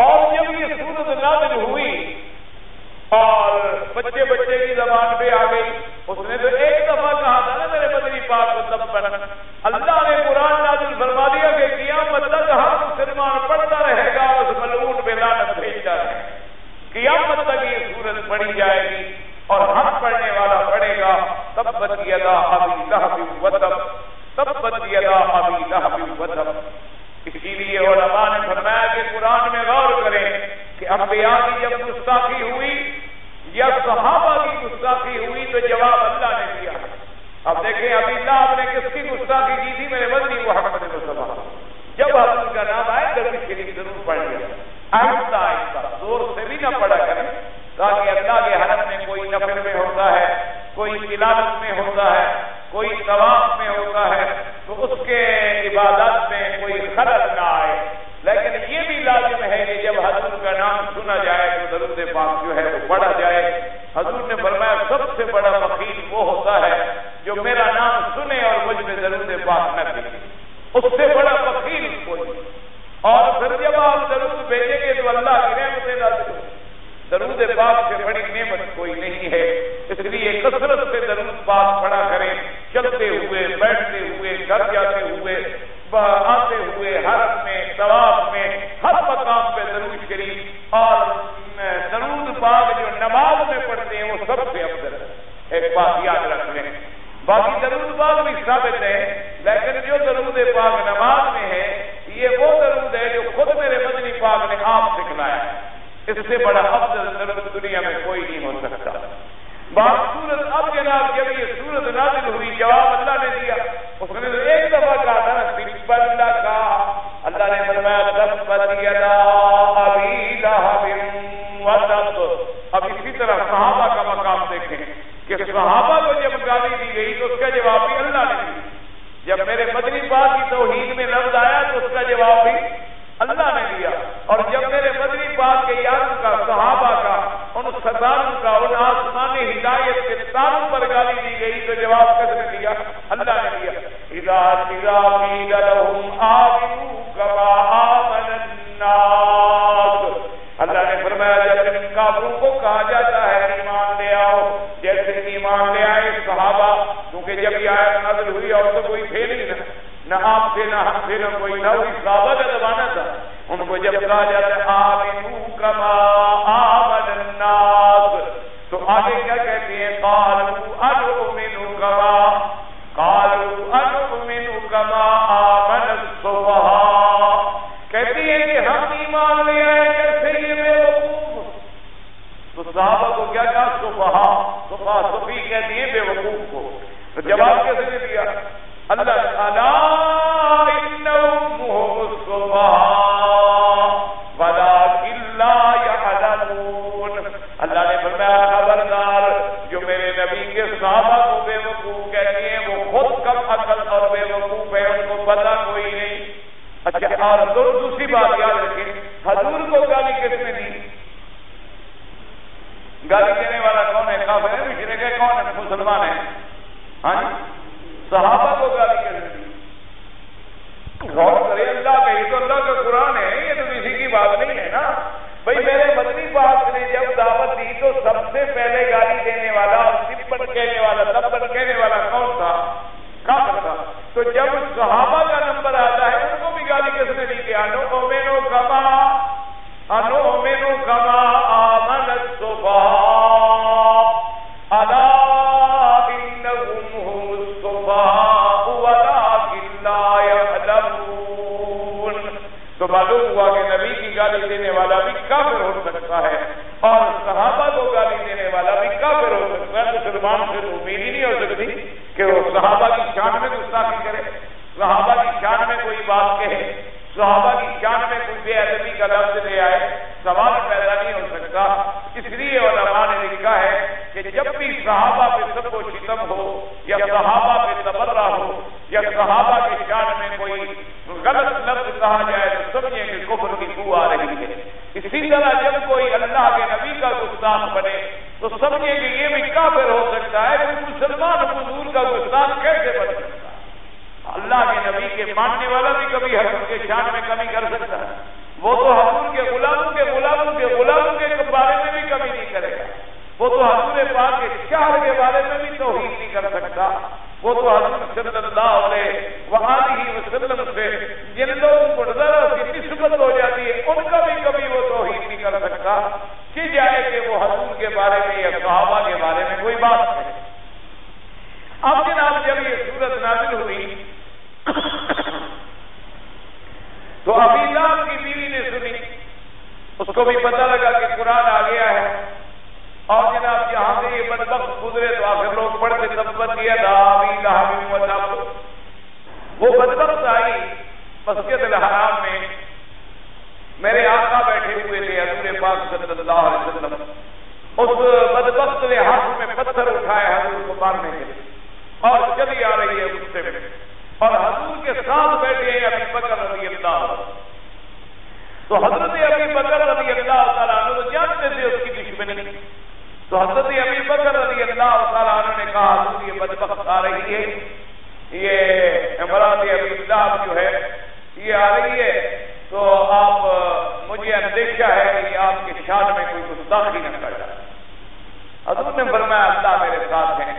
اور جب یہ سورت نازل ہوئی اور بچے کی زبان پہ آ گئی, اس نے تو ایک دفعہ کہا تھا نا میرے مدنی پاک کو تب بنا. اللہ نے قرآن نازل فرما دیا کہ قیامت تک ہر مسلمان پڑھتا رہے گا, اس ملعون پہ لعنت بھیجتا رہے گا. قیامت تک یہ سورت پڑھی جائے گی اور ہر پڑھنے والا پڑھے گا تبت یدا ابی لہب و تب, تبت یدا ابی لہب و تب. اسی لیے علماء نے فرمایا کہ قرآن میں غور کریں کہ انبیاء کی جب گستاخی ہوئی یا صحابہ کی گستاخی ہوئی تو جواب اللہ نے دیا. اب دیکھیں ابی لہب نے کس کی گستاخی کی تھی, میرے مدنی محمد مصطفیٰ. جب حضور کا نام آئے درود شریف ضرور پڑھ لیا, آہستہ آہستہ, زور سے بھی نہ پڑھا کریں, تاکہ اللہ کے حرم میں کوئی نفل میں ہوتا ہے, کوئی تلاوت میں ہوتا ہے, کوئی طواف میں ہوتا ہے, تو اس کے عبادات میں کوئی خلل نہ آئے. لیکن یہ بھی لازم ہے کہ جب حضور کا نام سنا جائے تو درود پاک جو ہے وہ پڑھا جائے. حضور نے فرمایا سب سے بڑا بخیل وہ ہوتا ہے جو میرا نام سنے اور مجھ میں درود پاک نہ بھیجے, اس سے بڑا بخیل کوئی. اور پھر جب آپ درود بھیجیں گے تو اللہ کی نعمتیں نازل ہوں. درود پاک سے بڑی نعمت کوئی نہیں ہے, اس لیے کثرت سے درود پاک پڑھا کریں, چلتے ہوئے, بیٹھتے ہوئے, گھر جاتے ہوئے, آتے ہوئے, حرم میں, طواف میں, ہر مقام پہ درود شریف. اور درود پاک جو نماز میں پڑھتے ہیں وہ سب سے افضل ہے. ایک بات یاد رکھ لیں, باقی درود پاک بھی ثابت ہے، لیکن جو درود پاک نماز میں ہے یہ وہ درود ہے جو خود میرے مدنی پاک نے آپ سکھلایا ہے۔ اس سے بڑا افضل درود دنیا میں کوئی نہیں ہو سکتا۔ بات سورت، اب جناب جب یہ سورت نازل ہوئی جواب اللہ نے دیا، اس نے تو ایک دفعہ کہا تھا نا صرف اللہ کا، اللہ نے فرمایا تبت یدا ابی لہب وتب۔ اب اسی طرح صحابہ کا مقام دیکھیں کہ صحابہ کو جب گالی دی گئی تو اس کا جواب بھی اللہ نے دیا، جب میرے مدنی پاک کی توحید میں لفظ آیا تو اس کا جواب بھی اللہ نے دیا، اور جب میرے مدنی پاک کے یاروں کا، صحابہ کا، ان سرداروں کا، ان آسمان ہدایت کے تاروں پر گالی دی گئی تو جواب کس نے دیا؟ اللہ نے دیا۔ اذا قیل لهم آمنوا كما آمن الناس، اللہ نے فرمایا جب ان کافروں کو کہا جاتا ہے ایمان لے آؤ، جیسے ایمان لے آئے صحابہ، کیونکہ جب یہ آیت نازل ہوئی اور تو کوئی تھے نہیں، نہ آپ سے نہ ہم سے نہ کوئی، نہ وہی صحابہ کا زمانہ تھا، ان کو جب کہا جاتا ہے آمنوا كما آمن الناس تو آگے کیا کہتے ہیں؟ قالوا انؤمن كما آمن السفهاء، کہتی ہیں کہ ہم ایمان لے آئے جیسے یہ بیوقوف۔ تو صحابہ کو کیا کہا؟ سفہاء، سفی کہتی ہیں بیوقوف کو۔ تو جواب کیسے نے دیا؟ اللہ تعالیٰ انہم هم السفہاء ولکن لا یعلمون، اللہ نے فرمایا خبردار، جو میرے نبی کے صحابہ کو بے وقوف کہتی ہیں وہ خود کم عقل اور بے وقوف ہے، ان کو پتہ کوئی نہیں۔ اچھا، اور دوسری بات یاد رکھیں، حضور کو گالی کس نے دی؟ گالی دینے والا کون ہے؟ کافر ہے؟ مشرک ہے؟ کون ہے؟ مسلمان ہے؟ ہاں جی، صحابہ کو گالی کس نے دی؟ غور کرے، اللہ کا، یہ تو اللہ کا قرآن ہے، یہ تو کسی کی بات نہیں ہے نا بھائی۔ میرے مدنی پاک نے جب دعوت دی تو سب سے پہلے گالی دینے والا اور تبت کہنے والا، تبت کہنے والا کون تھا؟ کافر تھا۔ تو جب صحابہ کا نمبر آتا ہے ان کو بھی گالی کس نے دی؟ کہ انؤمن كما آمن السفهاء الا انهم هم السفهاء ولكن لا يعلمون۔ تو معلوم ہوا کہ نبی کی گالی دینے والا بھی کافر ہو سکتا ہے اور صحابہ کو گالی دینے والا بھی کافر ہو سکتا ہے۔ مسلمان سے تو امید ہی نہیں ہو سکتی کہ وہ صحابہ کی شان میں گستاخی کرے، صحابہ کی شان میں کوئی بات کہے، صحابہ کی شان میں کوئی بے ادبی کا لفظ لے آئے، سوال پیدا نہیں ہو سکتا۔ اس لیے علماء نے لکھا ہے کہ جب بھی صحابہ پہ سب و شتم ہو یا صحابہ پہ تبرہ ہو یا صحابہ کی شان میں کوئی غلط لفظ کہا جائے تو سمجھیں کہ کفر کی بو آ رہی ہے۔ اسی طرح جب کوئی اللہ کے نبی کا گستاخ بنے تو سمجھیں کہ یہ بھی کافر ہو سکتا ہے، کہ مسلمان حضور کا گستاخ کیسے بن سکتا ہے؟ اللہ کے نبی کے ماننے والا بھی کبھی حضور کے شان میں کمی کر سکتا ہے؟ وہ تو حضور کے غلاموں کے بارے میں بھی کمی نہیں کرے گا، وہ تو حضور پاک کے شہر کے بارے میں بھی توہین نہیں کر سکتا، وہ تو حضور صلی اللہ علیہ وسلم سے جن لوگوں کو ذرا سی نسبت ہو جاتی ہے ان کا بھی کبھی وہ توہین نہیں کر سکتا کہ جائے کہ وہ حضور کے بارے میں یا صحابہ کے بارے میں کوئی بات ہے۔ اب جناب جب یہ سورت نازل ہوئی تو ابی لہب کی بیوی نے سنی، اس کو بھی پتہ لگا کہ قرآن آ گیا ہے، اور جناب جہاں سے یہ بدبخت گزرے تو آخر لوگ پڑھتے تبت یدا ابی لہب وتب۔ وہ بدبخت آئی مسجد الحرام میں، میرے آقا بیٹھے ہوئے تھے حضور پاک صلی اللہ علیہ وسلم، اس بدبخت نے ہاتھ میں پتھر اٹھائے حضور کو مارنے کے لیے، اور چلی آ رہی ہے غصے میں، اور حضور کے ساتھ بیٹھے ہیں ابی بکر رضی اللہ عنہ۔ تو حضرت ابی بکر رضی اللہ تعالیٰ عنہ تو جانتے تھے اس کی دشمنی، تو حضرت ابی بکر رضی اللہ تعالیٰ عنہ نے کہا حضور یہ بدبخت آ رہی ہے، یہ امراض ابی لہب جو ہے یہ آ رہی ہے، تو آپ مجھے اندیشہ ہے کہ یہ آپ کے شان میں کوئی گستاخی نہ کر جائے۔ حضور نے فرمایا اللہ میرے ساتھ ہیں۔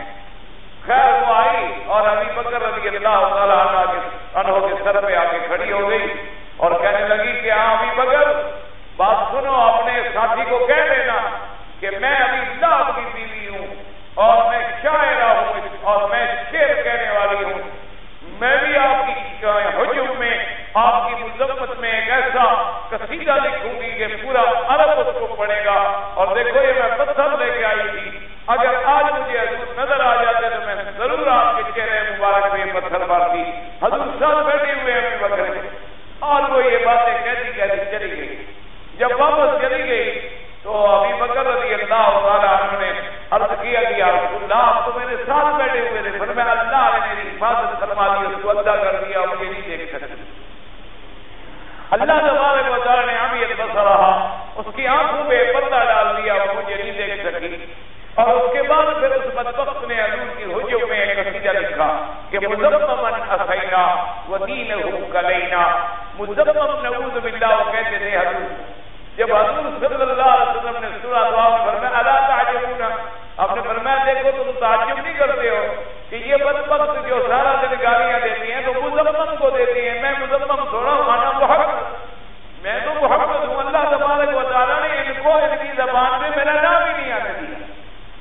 خیر وہ آئی اور ابی بکر رضی اللہ تعالیٰ عنہ کے سر پہ آ کے کھڑی ہو گئی اور کہنے لگی کہ ہاں ابی بکر بات سنو، اپنے ساتھی کو کہہ دینا کہ میں ابی لہب کی بیوی ہوں اور میں شاعرہ ہوں اور میں شعر کہنے قصیدہ لکھوں گی کہ پورا عرب اس کو پڑھے گا، اور دیکھو یہ میں پتھر لے کے آئی تھی، اگر آج مجھے حضور نظر آ جاتے تو میں ضرور آپ کے چہرے مبارک پہ یہ پتھر مارتی۔ حضور صاحب بیٹھے ہوئے ہیں ابو بکر، اور وہ یہ باتیں کہتی کہتی چلی گئی۔ جب واپس چلی گئی تو ابو بکر رضی اللہ تعالیٰ عنہ نے عرض کیا کہ یا رسول اللہ آپ تو میرے ساتھ بیٹھے ہوئے تھے، فرمایا اللہ نے میری حفاظت فرما دی، اس کو ادا کر دیا، مجھے نہیں دیکھ سکتی۔ اللہ تبارک و تعالیٰ نے عمیت بصرہا، اس کی آنکھوں پہ پردہ ڈال دیا، وہ مجھے نہیں دیکھ سکی۔ اور اس کے بعد پھر اس بدبخت نے حضور کی حجوں میں ایک قصیدہ لکھا کہ مذمما اسینا ودینہ کلینا، مذمم نعوذ باللہ، وہ کہتے تھے حضور جب حضور صلی اللہ علیہ وسلم نے سورہ دعا میں فرمایا الا تعجبون، آپ نے فرمایا دیکھو تم تعجب نہیں کرتے ہو کہ یہ بدبخت جو سارا دن گالیاں دیتی ہیں تو مذمم کو دیتی ہیں، میں مذمم تھوڑا ہوں، انا محمد، میں تو محمد ہوں۔ اللہ تبارک و تعالیٰ نے ان کو ان کی زبان میں میرا نام ہی نہیں آنے دیا،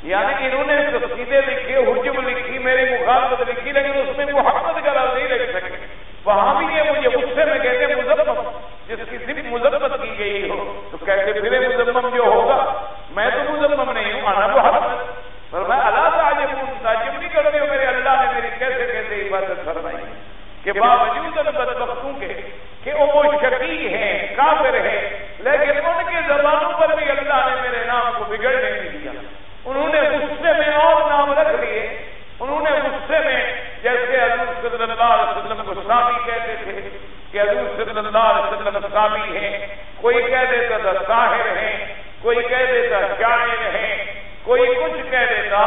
یعنی انہوں نے قصیدے لکھے، حجب لکھی، میری مخالفت لکھی، لیکن اس میں محمد کا لفظ نہیں لکھ سکے۔ وہاں بھی یہ مجھے غصے میں کہتے ہیں مذمم، جس کی صرف مذمت کی گئی ہو تو کہتے پھر مذمم جو ہوگا، میں تو مذمم نہیں ہوں، انا محمد۔ فرمایا الا تعجبون، تعجب نہیں کرتے ہو میرے اللہ نے میری کیسے کیسے عبادت فرمائی کہ باوجود ان بدبختوں کے کہ وہ شقی ہیں، کافر ہیں، لیکن ان کے زبانوں پر بھی اللہ نے میرے نام کو بگڑنے نہیں دیا۔ انہوں نے غصے میں اور نام رکھ لیے، انہوں نے غصے میں جیسے حضور صلی اللہ علیہ وسلم کو سامی کہتے تھے کہ حضور صلی اللہ علیہ وسلم سامی ہیں، کوئی کہہ دیتا تھا ساحر ہیں، کوئی کہہ دیتا شاعر ہیں، کوئی کچھ کہہ دیتا،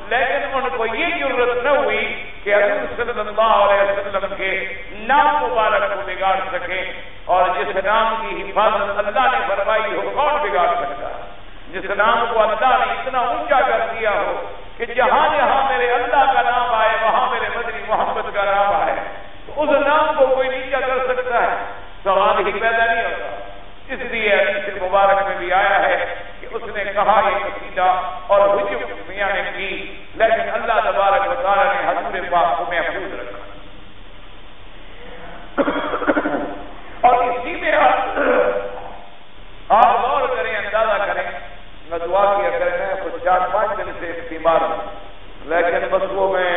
لیکن ان کو یہ ضرورت نہ ہوئی کہ حضور صلی اللہ علیہ وسلم کے نام مبارک کو بگاڑ سکے، اور جس نام کی حفاظت اللہ نے فرمائی ہو کون بگاڑ سکتا ہے؟ جس نام کو اللہ نے اتنا اونچا کر دیا ہو کہ جہاں جہاں میرے اللہ کا نام آئے وہاں میرے مدنی محمد کا نام آئے، تو اس نام کو کوئی نیچا کر سکتا ہے؟ سوال ہی پیدا نہیں ہوتا۔ اس لیے حدیث مبارک میں بھی آیا ہے کہ اس نے کہا یہ قصیدہ اور حجب میاں نے کی، لیکن اللہ تبارک و تعالیٰ نے حضور پاک کو محفوظ رکھا۔ اور اسی میں آپ غور کریں، اندازہ کریں، میں دعا کیا کریں، میں کچھ 4-5 دن سے بیمار ہوں، لیکن بس وہ میں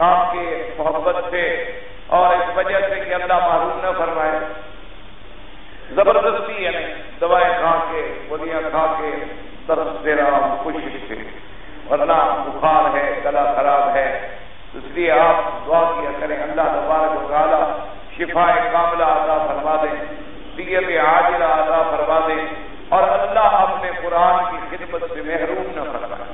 آپ کی محبت سے اور اس وجہ سے کہ اللہ محروم نہ فرمائے، زبردستی یعنی دوائیں کھا کے، گولیاں کھا کے درد دے رہا ہوں کوشش سے، ورنہ بخار ہے، گلا خراب ہے، اس لیے آپ دعا کیا کریں اللہ تبارک و تعالیٰ شفا کاملہ عطا فرما دیں، صحت عاجلہ عطا فرما دیں، اور اللہ اپنے قرآن کی خدمت سے محروم نہ فرمائے۔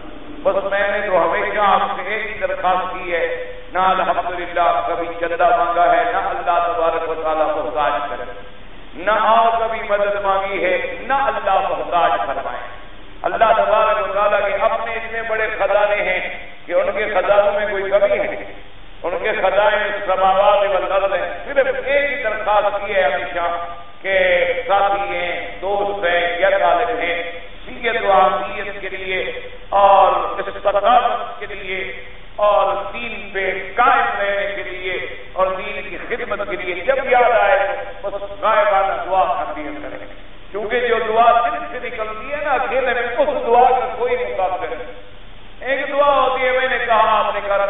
بس میں نے تو ہمیشہ آپ سے ایک ہی درخواست کی ہے، نہ الحمدللہ کبھی چندہ مانگا ہے، نہ اللہ تبارک و تعالیٰ محتاج کرے، نہ اور کبھی مدد مانگی ہے، نہ اللہ محتاج فرمائے۔ اللہ تبارک و تعالیٰ کے اپنے اتنے بڑے خزانے ہیں کہ ان کے خزانوں میں کوئی کمی ہے، ان کے خزائن السماوات والارض ہیں۔ صرف ایک ہی درخواست کی ہے ہمیشہ کہ ساتھی ہیں، دوست ہیں یا طالب ہیں، صحت و عافیت کے لیے اور استقامت کے لیے اور دین پہ قائم رہنے کے لیے اور دین کی خدمت کے لیے جب یاد آئے تو بس غائبانہ دعا تقدیم کریں، کیونکہ جو دعا دل سے نکلتی ہے نا اکیلے میں اس دعا کا کوئی مقابلہ نہیں۔ ایک دعا ہوتی ہے، میں نے کہا آپ نے کہا،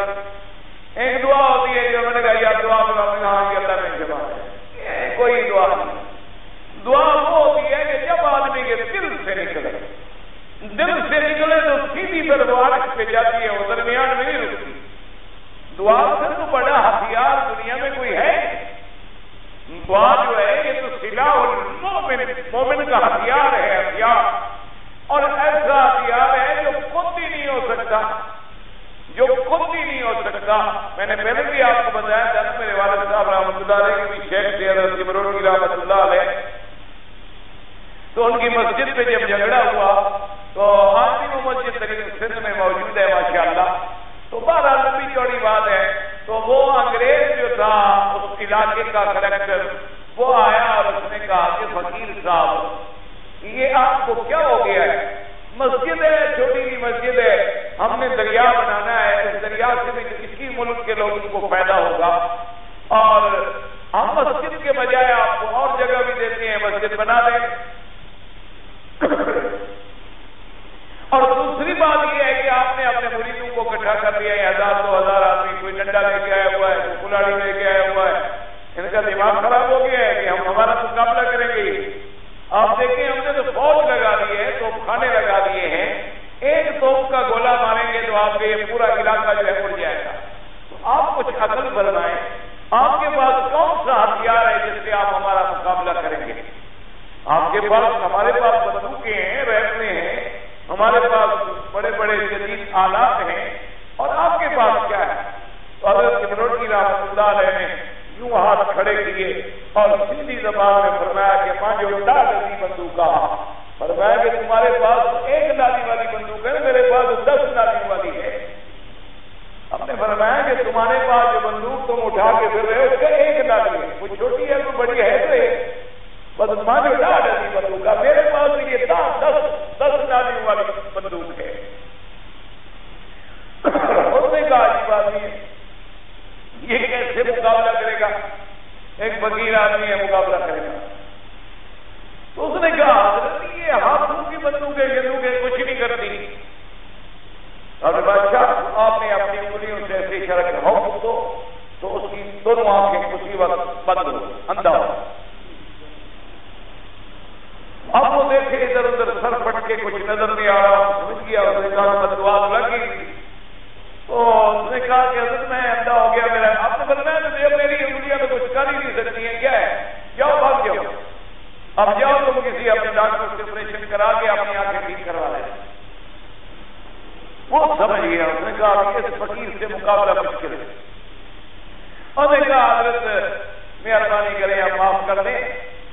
ایک دعا ہوتی ہے جو میں نے کہا یا دعا میں کہا کہ اللہ میں جواب ہے، کوئی دعا نہیں۔ دعا وہ ہوتی ہے کہ جب آدمی کے دل سے نکلے، دل سے نکلے تو سیدھی دربارش پہ جاتی ہے، وہ درمیان میں نہیں رکتی۔ دعا سے تو بڑا ہتھیار دنیا میں کوئی ہے؟ دعا جو ہے یہ تو سلاح المومن، مومن کا ہتھیار ہے، ہتھیار، اور ایسا ہتھیار ہے جو خود ہی نہیں ہو سکتا، جو خود ہی نہیں ہو سکتا۔ میں نے پہلے بھی آپ کو بتایا تھا، میرے والد صاحب رحمۃ اللہ علیہ کی شیخ تھے حضرت عمرانی رحمۃ اللہ علیہ، تو ان کی مسجد پہ جب جھگڑا ہوا تو آج بھی وہ مسجد سندھ میں موجود ہے ماشاءاللہ۔ تو بہرحال لمبی چوڑی بات ہے، تو وہ انگریز جو تھا اس علاقے کا کلیکٹر وہ آیا اور اس نے کہا کہ فقیر صاحب یہ آپ کو کیا ہو گیا ہے؟ مسجد ہے، چھوٹی سی مسجد ہے، ہم نے دریا بنانا ہے، اس دریا سے بھی اسی ملک کے لوگوں کو فائدہ ہوگا، اور ہم مسجد کے بجائے آپ کو اور جگہ بھی دیتے ہیں، مسجد بنا دیں۔ اور دوسری بات یہ ہے کہ آپ نے اپنے مریدوں کو اکٹھا کر لیا ہے، 1000-2000 آدمی، کوئی ڈنڈا لے کے آیا ہوا ہے، کوئی کلاڑی لے کے آیا ہوا ہے، ان کا دماغ خراب ہو گیا ہے کہ ہم ہمارا مقابلہ کریں گے۔ آپ دیکھیں ہم نے تو فوج لگا دی ہے، توپ خانے لگا دیے ہیں، ایک توپ کا گولہ ماریں گے تو آپ کے یہ پورا علاقہ جو ہے اڑ جائے گا۔ تو آپ کچھ عقل بنائیں، آپ کے پاس کون سا ہتھیار ہے جس سے آپ ہمارا مقابلہ کریں گے؟ آپ کے پاس، ہمارے پاس بندوقیں ہیں، ریفلیں ہیں، ہمارے پاس بڑے بڑے جدید آلات ہیں، اور آپ کے پاس کیا ہے؟ تو حضرت ابن رحمۃ اللہ علیہ نے یوں ہاتھ کھڑے کیے اور سیدھی زبان میں فرمایا کہ ماں جو ڈالی بندوق، فرمایا کہ تمہارے پاس ایک ڈالی والی بندوق ہے، میرے پاس 10 ڈالی والی ہے۔ ہم نے فرمایا کہ تمہارے پاس جو بندوق تم اٹھا کے پھر رہے ہو اس کا ایک ڈالی ہے، کوئی چھوٹی ہے کوئی بڑی ہے، تو بس ماں جو ڈالی بندوق ہے، میرے پاس یہ 10 ڈالی والی بندوق ہے۔ اس نے کہا عجیب آدمی ہے، یہ کیسے مقابلہ کرے گا؟ ایک فقیر آدمی ہے، مقابلہ کرے گا؟ تو اس نے کہا حضرت یہ ہاتھوں کی بندوقیں کچھ نہیں کرتی۔ اور بادشاہ آپ نے اپنی انگلیوں سے ایسے اشارہ کیا حکم تو اس کی دونوں آنکھیں اسی وقت بند ہو، اندھا ہو۔ اب وہ دیکھے ادھر ادھر سر پٹ کے کچھ نظر نہیں آ رہا، سمجھ گیا اس نے کہا بددعا لگی۔ تو اس نے کہا کہ حضرت میں اندھا ہو گیا، میرا آپ نے بتایا تو میری انگلیاں تو کچھ کر ہی نہیں سکتی ہیں، کیا ہے؟ جاؤ بھاگ جاؤ، اب جاؤ تم کسی اپنے ڈاکٹر سے آپریشن کرا کے اپنی آنکھیں ٹھیک کروا لیں۔ وہ سمجھ گیا، اس نے کہا کہ اس فقیر سے مقابلہ مشکل ہے۔ اور نے کہا حضرت مہربانی کریں، آپ معاف کر دیں،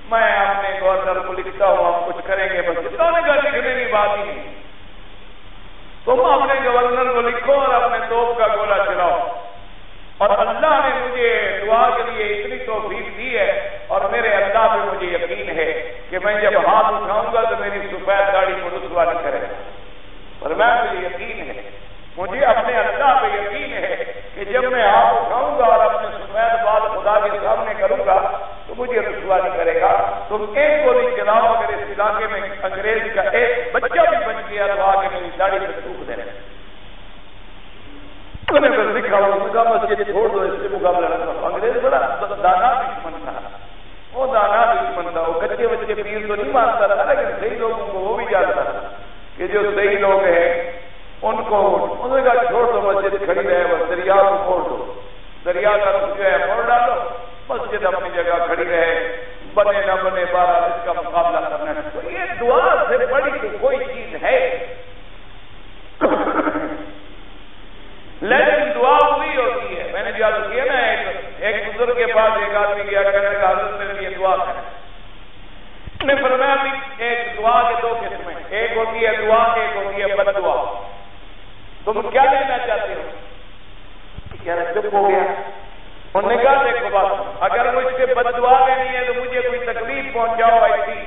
میں اپنے گورنر کو لکھتا ہوں، آپ کچھ کریں گے؟ بس کتنا نے کہا لکھنے کی بات ہی نہیں، تم اپنے گورنر کو لکھو اور اپنے توپ کا گولہ چلاؤ۔ اور اللہ نے مجھے دعا کے لیے اتنی توفیق دی ہے، اور میرے اللہ پہ مجھے یقین ہے کہ میں جب ہاتھ اٹھاؤں گا تو میری سفید داڑھی کو رسوا نہیں کرے گا۔ اور مجھے یقین ہے، مجھے اپنے اللہ پہ یقین ہے کہ جب میں ہاتھ اٹھاؤں گا اور اپنے سفید بال خدا کے سامنے کروں گا تو مجھے رسوا نہیں کرے گا۔ تم ایک گولی چلاؤ، اگر اس علاقے میں انگریز کا ایک بچہ بھی بچ گیا تو آگے میری داڑھی سے تھوک دینا۔ لکھا ہوا مسجد چھوڑ دو، اس سے مقابلہ نہ کرو۔ انگریز بڑا دانا دشمن تھا، وہ دانا دشمن تھا، وہ کچے بچے پیر تو نہیں مانتا تھا، لیکن صحیح لوگوں کو وہ بھی جانتا تھا کہ جو صحیح لوگ ہیں ان کو انہوں نے کہا چھوڑ دو، مسجد کھڑی رہے، بس دریا کو چھوڑ دو، دریا کا رخ جو ہے موڑ ڈالو، مسجد اپنی جگہ کھڑی رہے، بنے نہ بنے بارہ اس کا مقابلہ کرنا ہے۔ تو یہ دعا سے بڑی کوئی چیز ہے، لیکن دعا وہی ہوتی ہے۔ میں نے جو عرض کیا نا، ایک بزرگ کے پاس ایک آدمی گیا، کہنے کا حضرت میرے لیے دعا کریں۔ نے فرمایا بھی ایک دعا کے 2 قسمیں، ایک ہوتی ہے دعا، ایک ہوتی ہے بد دعا۔ تم کیا لینا چاہتے ہو؟ کیا چپ ہو گیا؟ انہوں نے کہا دیکھو بات، اگر مجھ سے بد دعا لینی ہے تو مجھے کوئی تکلیف پہنچاؤ ایسی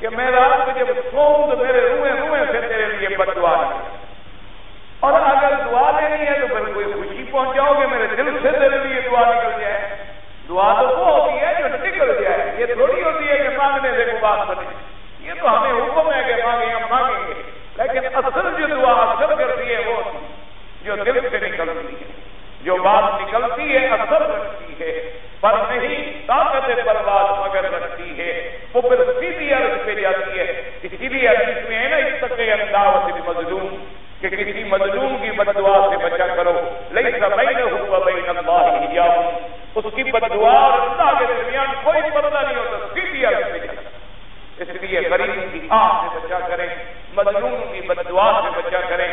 کہ میں رات کو جب سوؤں تو میرے روئیں سے تیرے لیے بد دعا نہیں، اور اگر دعا لینی ہے تو پھر کوئی خوشی پہنچاؤ کہ میرے دل سے تیرے لیے دعا نکل جائے۔ دعا تو وہ ہوتی ہے جو نکل جائے، یہ تھوڑی ہوتی ہے کہ مانگنے سے کوئی بات بنے۔ یہ تو ہمیں حکم ہے کہ مانگیں، ہم مانگیں گے، لیکن اصل جو دعا اثر کرتی ہے وہ جو دل سے نکلتی ہے، جو بات نکلتی ہے اثر رکھتی ہے، پر نہیں طاقت پرواز مگر رکھتی ہے، وہ پھر سیدھی عرض پہ جاتی ہے۔ اسی لیے حدیث میں ہے نا، اتقی دعوت المظلوم، کہ کسی مظلوم کی بد دعا سے بچا کرو، لیس بینہ و بین اللہ حجاب، اس کی بد دعا اور اللہ کے درمیان کوئی پردہ نہیں ہوتا، سیدھی عرض پہ جاتا۔ اس لیے غریب کی آہ سے بچا کریں، مظلوم کی بد دعا سے بچا کریں۔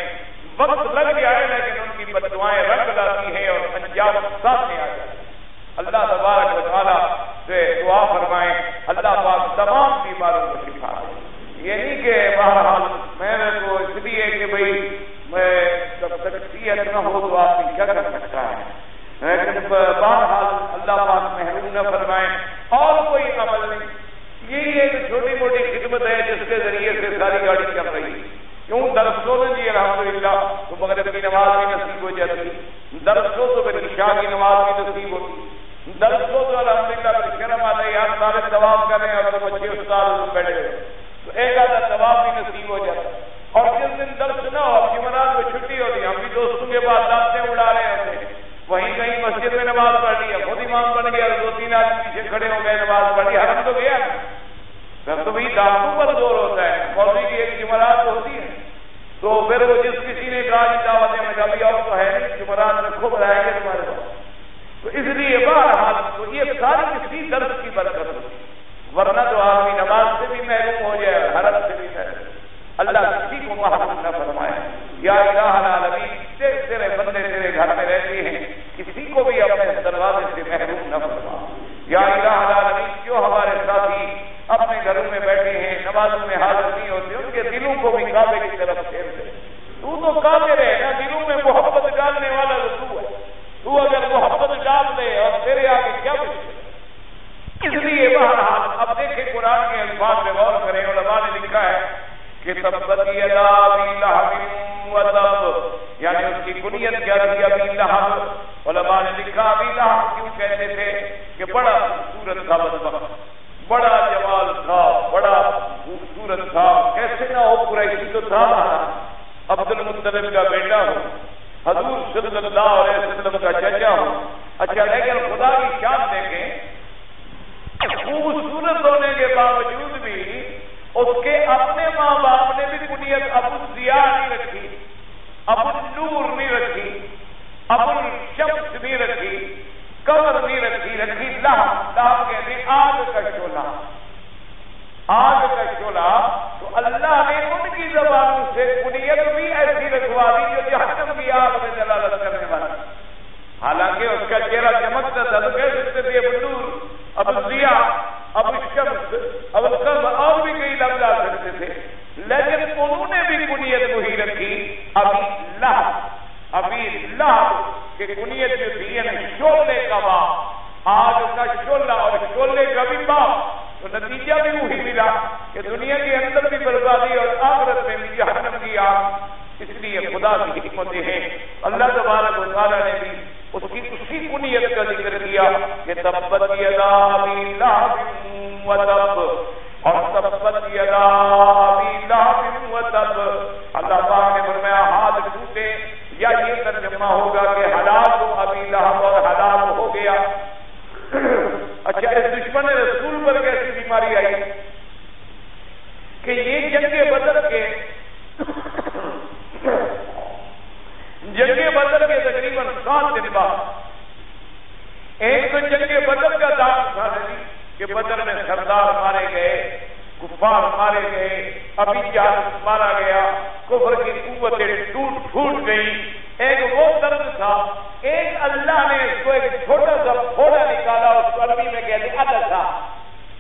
وقت لگ جائے لیکن ان کی بد دعائیں رنگ لاتی ہیں اور انجام سامنے آ جاتے ہیں۔ اللہ تبارک و تعالیٰ سے دعا فرمائیں، اللہ پاک تمام بیماروں کو شفا دے۔ یہ نہیں کہ بہرحال میں نے تو اس لیے کہ بھئی میں جب تک صحت نہ ہو تو آپ کیا کر سکتا ہے، لیکن بہرحال اللہ پاک محروم نہ فرمائیں۔ اور کوئی عمل نہیں، یہی ایک چھوٹی موٹی خدمت ہے جس کے ذریعے سے ساری گاڑی چل رہی ہے۔ کیوں درس ہو جی الحمدللہ تو مغرب کی نماز بھی نصیب ہو جاتی، درس ہو تو پھر عشاء کی نماز بھی نصیب ہوتی، درس ہو تو الحمدللہ شرم آ رہی آپ سارے طواف کر رہے ہیں اور بچے استاد بیٹھے ہوئے تو ایک آدھا طواف بھی نصیب ہو جاتا اور جس دن درس نہ ہو جمعرات میں چھٹی ہوتی ہم بھی دوستوں کے بعد دانتیں اڑا رہے ہوتے ہیں وہیں کہیں مسجد میں نماز پڑھ لی ہے خود امام بن گیا 2-3 آدمی پیچھے کھڑے ہو گئے نماز پڑھی حرم تو گیا پھر تو وہی دانتوں پر زور ہوتا ہے مولوی کی ایک جمعرات ہوتی ہے تو پھر وہ جس کسی نے کہا کہ دعوتیں میں ڈالی اور تو ہے نہیں جمعرات میں خوب رہیں گے تمہارے پاس تو اس لیے بہرحال تو یہ ساری کسی درس کی برکت ہوتی ورنہ تو آدمی نماز سے بھی محروم ہو جائے حرم سے بھی محروم اللہ کسی کو محروم نہ فرمائے یا الہ العالمین تیرے بندے تیرے گھر میں رہتے ہیں کسی کو بھی اپنے دروازے سے محروم نہ فرما یا الہ العالمین جو ہمارے ساتھی اپنے گھروں میں بیٹھے ہیں نمازوں میں حاضر نہیں ہوتے ان کے دلوں کو بھی کعبے کی طرف پھیر دے تو کعبے رہے نا دلوں میں محبت ڈالنے والا تو ہے تو اگر محبت ڈال دے اور تیرے آگے کیا بچے اس لیے بہرحال اب دیکھیں قرآن کے الفاظ میں غور کریں علماء نے لکھا ہے کہ تبت یدا ابی لہب وتب یعنی اس کی کنیت کیا تھی ابی لہب علماء نے لکھا ابی لہب کیوں کہتے تھے کہ بڑا خوبصورت تھا بدبخت بڑا جمال تھا بڑا خوبصورت تھا کیسے نہ ہو قریشی تو تھا عبد المطلب کا بیٹا ہو حضور صلی اللہ علیہ وسلم کا چچا ہو اچھا لیکن خدا کی شان دیکھیں خوبصورت ہونے کے باوجود بھی اس کے اپنے ماں باپ نے بھی کنیت ابو ضیاء نہیں رکھی ابو نور نہیں رکھی ابو الشمس نہیں رکھی قمر نہیں رکھی لہب کہتے آگ کا شعلہ آگ کا شعلہ تو اللہ نے ان کی زبانوں سے کنیت بھی ایسی رکھوا دی جو جہنم کی آگ میں دلالت کرنے والا حالانکہ اس کا چہرہ چمکتا تھا تو کہہ سکتے تھے ابو نور ابو ضیاء ابو الشمس ابو القمر اور بھی کئی لفظ آ سکتے تھے لیکن انہوں نے بھی کنیت وہی رکھی ابی لہب کہ کنیت جو تھی یعنی شعلے کا باپ آگ کا شعلہ اور شعلے کا بھی باپ تو نتیجہ بھی وہی ملا کہ دنیا کے اندر بھی بربادی اور آخرت میں بھی جہنم کی آگ اس لیے خدا کی حکمتیں ہیں اللہ تبارک و تعالیٰ نے بھی اس کی اسی کنیت کا ذکر کیا کہ تبت یدا ابی لہب وتب اور تبت یدا ابی لہب وتب اللہ پاک نے فرمایا ہاتھ ٹوٹے یا یہ ترجمہ ہوگا کہ ہلاک ابی لہب اور ہلاک ہو گیا اچھا اس دشمن رسول پر کیسی بیماری آئی کہ یہ جنگ بدر کے تقریباً 7 دن بعد ایک تو جنگ بدر کا داغ تھا کہ بدر میں سردار مارے گئے کفار مارے گئے ابھی جہل مارا گیا کفر کی قوتیں ٹوٹ پھوٹ گئی ایک وہ درد تھا ایک اللہ نے اس کو ایک چھوٹا سا پھوڑا نکالا اس کو عربی میں کہتے ہیں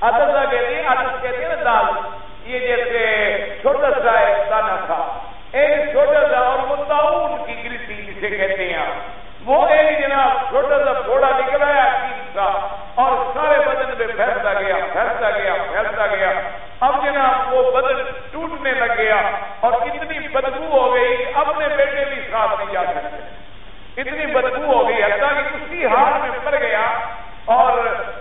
عدسہ کہتے ہیں عدس کہتے ہیں دال یہ جیسے چھوٹا سا ایک دانہ تھا ایک چھوٹا سا اور وہ طاعون کی گرتی جسے کہتے ہیں وہ ایک جناب چھوٹا سا پھوڑا نکلایا عجیب سا اور سارے بدن پہ پھیلتا گیا اب جناب وہ بدن ٹوٹنے لگ گیا اور اتنی بدبو ہو گئی کہ اپنے بیٹے بھی ساتھ نہیں جا سکتے اتنی بدبو ہو گئی حتیٰ کہ اسی حال میں پڑ گیا اور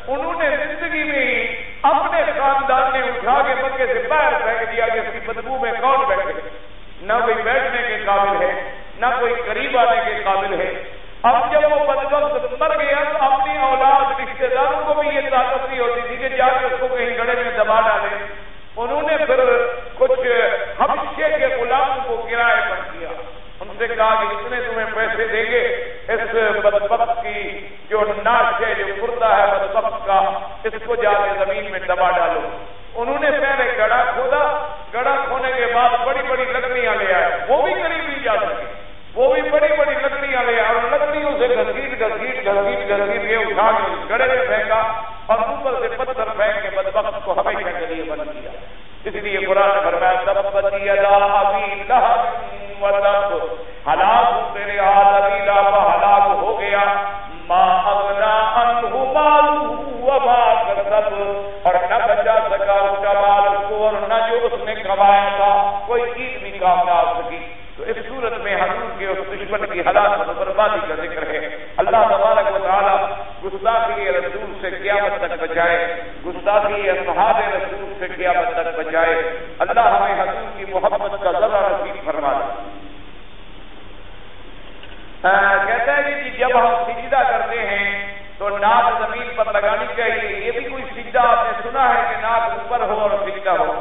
انہوں نے زندگی میں ہی اپنے خاندان نے اٹھا کے مکے سے باہر پھینک دیا کہ اس کی بدبو میں کون بیٹھے نہ کوئی بیٹھنے کے قابل ہے نہ کوئی قریب آنے کے قابل ہے اب جب وہ بدبخت مر گیا تو اپنی اولاد رشتے داروں کو بھی یہ طاقت نہیں ہوتی تھی کہ جا کے اس کو کہیں گڑھے میں دبا ڈالے انہوں نے پھر کچھ حبشے کے غلاموں کو کرائے پر کیا ان سے کہا کہ اتنے تمہیں پیسے دیں گے اس بدبخت کی جو ناش ہے جو مردہ ہے بدبخت کا اس کو جا کے زمین میں دبا ڈالو انہوں نے پہلے گڑھا کھودا گڑھا کھونے کے بعد بڑی بڑی لکڑیاں لے آئے وہ بھی قریب نہیں جا سکے وہ بھی بڑی بڑی لکڑیاں لے آئے اور لکڑیوں سے گھسیٹ یہ اٹھا کے گڑھے میں پھینکا اور اوپر سے پتھر پھینک کے بدبخت کو ہمیشہ کے لیے بند کیا اس لیے قرآن نے فرمایا تبت یدا ابی لہب وتب ہلاک تیرے ہاتھ ابی لہب ہلاک ہو گیا ما اغنا عنہ مالہ وما کسب اور نہ بچا سکا اس کا مال کو اور نہ جو اس نے کمایا تھا کوئی چیز بھی کام نہ آ سکی تو اس صورت میں حضور کے اس دشمن کی ہلاکت و بربادی کا ذکر ہے اللہ تبارک و تعالی گستاخی رسول سے کیا گستاخی اصحاب رسول سے قیامت تک بچائے. اللہ ہمیں حضور کی محبت کا ذرہ نصیب فرما دے. کہتا ہے کہ جب ہم سجدہ کرتے ہیں تو ناک زمین پر لگانی چاہیے. یہ بھی کوئی سجدہ آپ نے سنا ہے کہ ناک اوپر ہو اور سجدہ ہو؟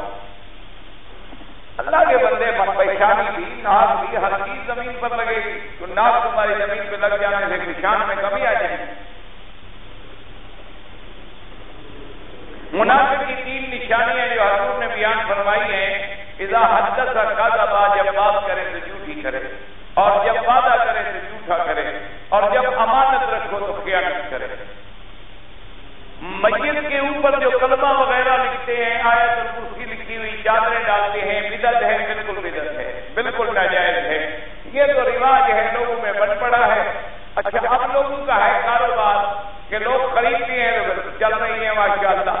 اللہ کے بندے پیشانی بھی ناک بھی ہر چیز زمین پر لگے گی تو ناک تمہاری زمین پہ لگ جانے سے پیشان میں کمی آ جائے گی. منافق کی 3 نشانیاں جو حضور نے بیان فرمائی ہیں. اذا حدث کذب، جب بات کرے تو جھوٹی کرے، اور جب وعدہ کرے تو جھوٹا کرے، اور جب امانت رکھو تو خیانت کرے. میت کے اوپر جو کلمہ وغیرہ لکھتے ہیں، آیت الکرسی لکھی ہوئی چادریں ڈالتے ہیں، بدعت ہے، بالکل بدعت ہے، بالکل ناجائز ہے. یہ تو رواج ہے، لوگوں میں بن پڑا ہے. اچھا اب لوگوں کا ہے کاروبار کہ لوگ خریدتے ہیں تو چل رہی ہیں ماشاء اللہ.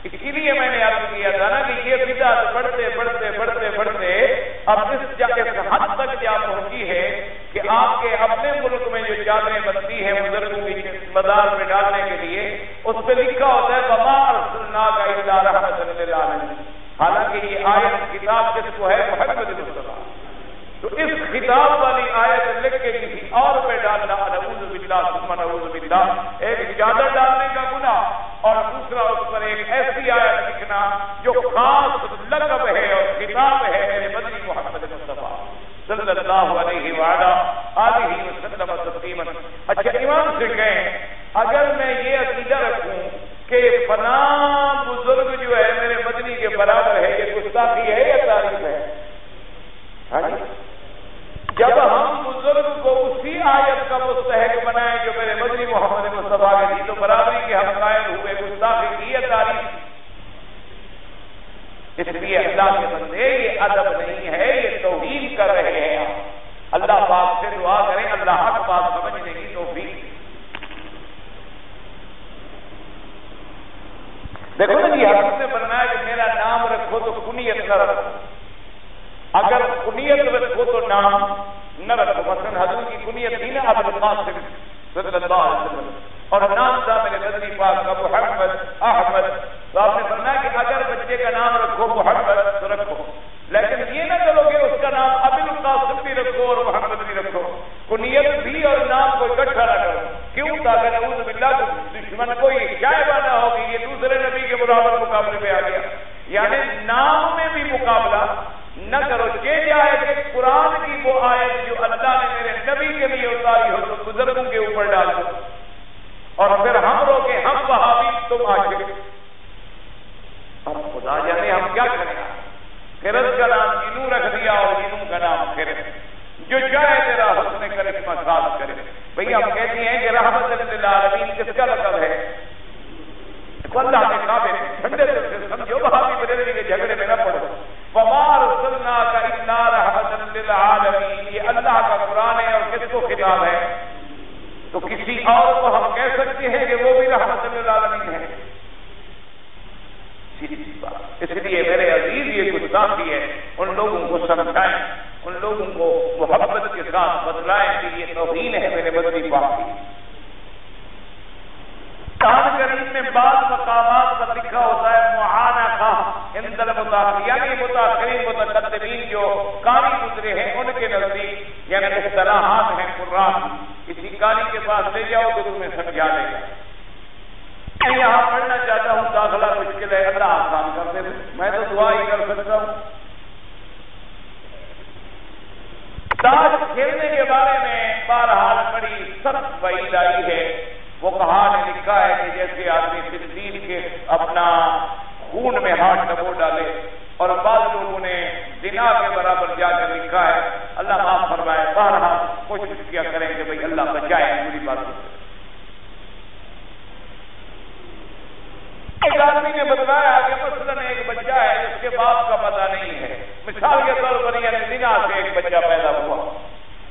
اسی لیے میں نے عرض کیا تھا نا کہ یہ بدعت بڑھتے بڑھتے بڑھتے بڑھتے اب اس حد تک جا پہنچی ہے کہ آپ کے اپنے ملک میں جو چادریں بنتی ہیں بزرگوں کی بازار میں ڈالنے کے لیے، اس پہ لکھا ہوتا ہے وما ارسلناک الا رحمۃ للعالمین. حالانکہ یہ آیت کتاب کس کو ہے؟ محمد مصطفیٰ. تو اس خطاب والی آیت لکھ کے کسی اور پہ ڈالنا، نعوذ باللہ ثم نعوذ باللہ، ایک چادر ڈالنے کا گناہ، اور دوسرا اس پر ایک ایسی آیت لکھنا جو خاص لقب ہے اور خطاب ہے میرے مدنی محمد مصطفیٰ صلی اللہ علیہ وآلہ آلہ وسلم تسلیما. اچھا امام سے کہیں اگر میں یہ عقیدہ رکھوں کہ فلاں بزرگ جو ہے میرے مدنی کے برابر ہے، یہ گستاخی ہے یا تعریف ہے؟ جب ہم بزرگ کو اسی آیت کا مستحق بنائیں جو میرے مدنی محمد مصطفیٰ کے تھی، تو برابری کے ہم قائل ہوئے. گستاخی کی ہے تعریف. اس لیے اللہ کے بندے یہ ادب نہیں ہے، یہ توہین کر رہے ہیں. اللہ پاک سے دعا کریں اللہ حق بات سمجھنے کی توفیق. دیکھو نا جی، حضرت نے فرمایا کہ میرا نام رکھو تو کنیت نہ رکھو. اگر کنیت رکھو تو نام نہ رکھو. مثلا حضور کی کنیت تھی نا ابو القاسم صلی اللہ علیہ وسلم، اور نام تھا میرے مدنی پاک کا محمد احمد. تو آپ نے فرمایا کہ اگر بچے کا نام رکھو محمد تو رکھو، لیکن یہ نہ کرو کہ اس کا نام ابو القاسم بھی رکھو اور محمد بھی رکھو. کنیت بھی اور نام کو اکٹھا نہ کرو. کیوں؟ تاکہ نعوذ باللہ دشمن کو یہ شائبہ نہ ہو کہ یہ دوسرے نبی کے برابر مقابلے میں آ گیا. یعنی نام میں بھی مقابلہ نہ کرو. یہ جائے کہ قرآن کی وہ آیت جو اللہ نے میرے نبی کے لیے اتاری ہو تو بزرگوں کے اوپر ڈال دو، اور پھر ہم روکے ہم وہابی تم عاشق. اب خدا جانے ہم کیا کریں. خرد کا نام جنوں رکھ دیا اور جنوں کا نام خرد. جو چاہے تیرا حسن کرشمہ ساتھ کرے. بھئی ہم کہتے ہیں کہ رحمت للعالمین کس کا لقب ہے؟ اللہ کے کعبے ٹھنڈے دل سے سمجھو، وہابی بریلوی کے جھگڑے میں نہ پڑو. وما ارسلناک الا رحمۃ للعالمین، یہ اللہ کا قرآن ہے اور کس کو خطاب ہے؟ تو کسی اور کو ہم کہہ سکتے ہیں کہ وہ بھی رحمت للعالمین ہے؟ اس لیے میرے عزیز یہ گستاخی ہے. ان لوگوں کو سمجھائیں، ان لوگوں کو محبت کے ساتھ بدلائیں کہ یہ توہین ہے میرے مدنی پاک کی. قرآن کریم میں بعض مقامات پر لکھا ہوتا ہے معانقہ عند المتاخرین، یعنی متاخرین متقدمین جو قاری گزرے ہیں ان کے نزدیک، یعنی اصطلاحات ہیں قرآن. کسی قاری کے پاس لے جاؤ تو تمہیں سمجھا دے گا. میں یہاں پڑھنا چاہتا ہوں، داخلہ مشکل ہے، اللہ آسان کر دے. میں تو دعا ہی کر سکتا ہوں. تاج کھیلنے کے بارے میں بہرحال بڑی سخت وعید آئی ہے. وہ کہاں نے لکھا ہے کہ جیسے آدمی فلسطین کے اپنا خون میں ہاتھ ڈبو ڈالے، اور بعض لوگوں نے زنا کے برابر جا کر لکھا ہے. اللہ معاف فرمائے. بہرحال کوشش کیا کریں کہ بھئی اللہ بچائے پوری بات سے. ایک آدمی نے بتایا کہ مثلاً ایک بچہ ہے جس کے باپ کا پتہ نہیں ہے. مثال کے طور پر یعنی زنا سے ایک بچہ پیدا ہوا،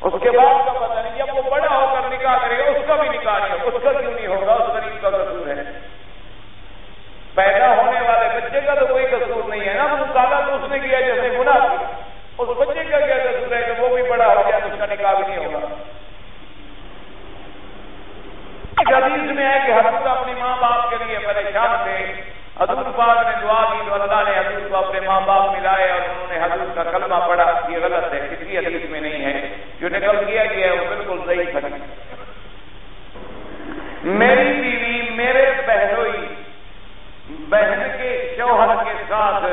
اس کے باپ کا پتہ نہیں. جب وہ بڑا ہو کر نکاح کرے گا اس کا بھی نکاح نہیں ہوگا. اس کا کیوں نہیں ہوگا؟ اس غریب کا قصور ہے. پیدا ہونے والے بچے کا تو کوئی قصور نہیں ہے نا. وہ کالا تو اس نے کیا جیسے گناہ کیا. اس بچے کا کیا قصور ہے کہ وہ بھی بڑا ہو جائے تو اس کا نکاح بھی نہیں ہوگا. ایک حدیث میں ہے کہ حضرت اپنی ماں باپ کے لیے پریشان تھے حضور پاک نے دعا کی تو اللہ نے حضور کو اپنے ماں باپ ملائے اور انہوں نے حضور کا کلمہ پڑھا. یہ غلط ہے, کسی حدیث میں نہیں ہے. جو نقل کیا گیا ہے وہ بالکل صحیح ہے. میری بیوی میرے بہنوئی بہن کے شوہر کے ساتھ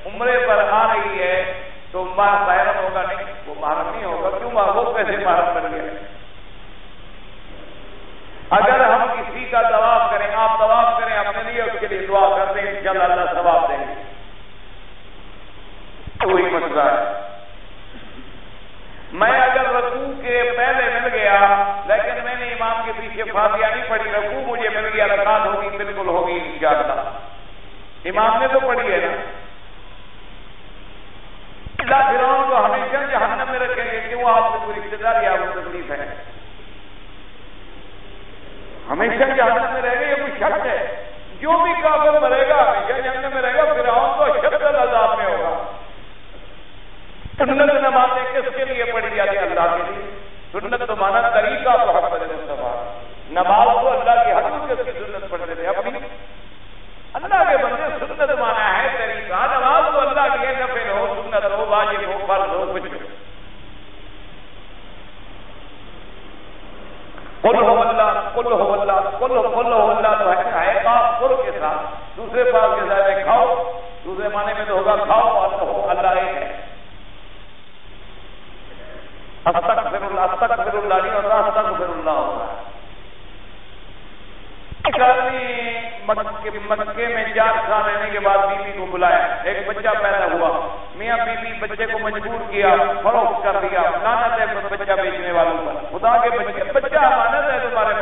عمرے پر آ رہی ہے تو محرم ہوگا نہیں؟ وہ محرم نہیں ہوگا. کیوں وہ کیسے محرم بن گیا؟ اگر ہم کسی کا طواف کریں, آپ طواف کریں اپنے لیے, اس کے لیے دعا کرتے ہیں انشاءاللہ اللہ ثواب دیں گے. وہی مسئلہ ہے. میں اگر رکوع کے پہلے مل گیا لیکن میں نے امام کے پیچھے فاتحہ نہیں پڑھی, رکوع مجھے مل گیا, رکعت ہوگی بالکل ہوگی انشاءاللہ. امام نے تو پڑھی ہے نا. اللہ فرعون کو ہمیشہ جہنم میں رکھیں گے. کیوں؟ آپ کو کوئی رشتے دار یا وہ تکلیف ہے؟ ہمیشہ جہنم میں رہے گا, یہ کوئی شک ہے؟ جو بھی کافر مرے گا ہمیشہ جہنم میں رہے گا. فرعون تو اشد العذاب میں ہوگا. سنت نمازیں کس کے لیے پڑھی جاتی ہے؟ اللہ کے لیے. سنت تو مانا طریقہ محمد مصطفیٰ. نماز تو اللہ کی حضور کی سنت پڑھتے تھے اپنی. اللہ کے بندے سنت مانا ہے طریقہ. نماز تو اللہ کی ہے, نفل ہو, سنت ہو, واجب ہو, فرض ہو, کچھ ہو. قل ہو اللہ, قل ہو اللہ, قل ہو اللہ تو ہے پاک قل کے ساتھ, دوسرے پاک کے ساتھ کھاؤ, دوسرے معنی میں تو ہوگا کھاؤ, اور اللہ ایک ہے. استغفر اللہ, استغفر اللہ نہیں ہوتا, استغفر اللہ ہوتا ہے. مکے میں 4 سال رہنے کے بعد بیوی کو بلایا, ایک بچہ پیدا ہوا. میاں بیوی بچے کو مجبور کیا, فروخت کر دیا. لعنت ہے بچہ بیچنے والوں پر. خدا کے بچہ امانت ہے تمہارے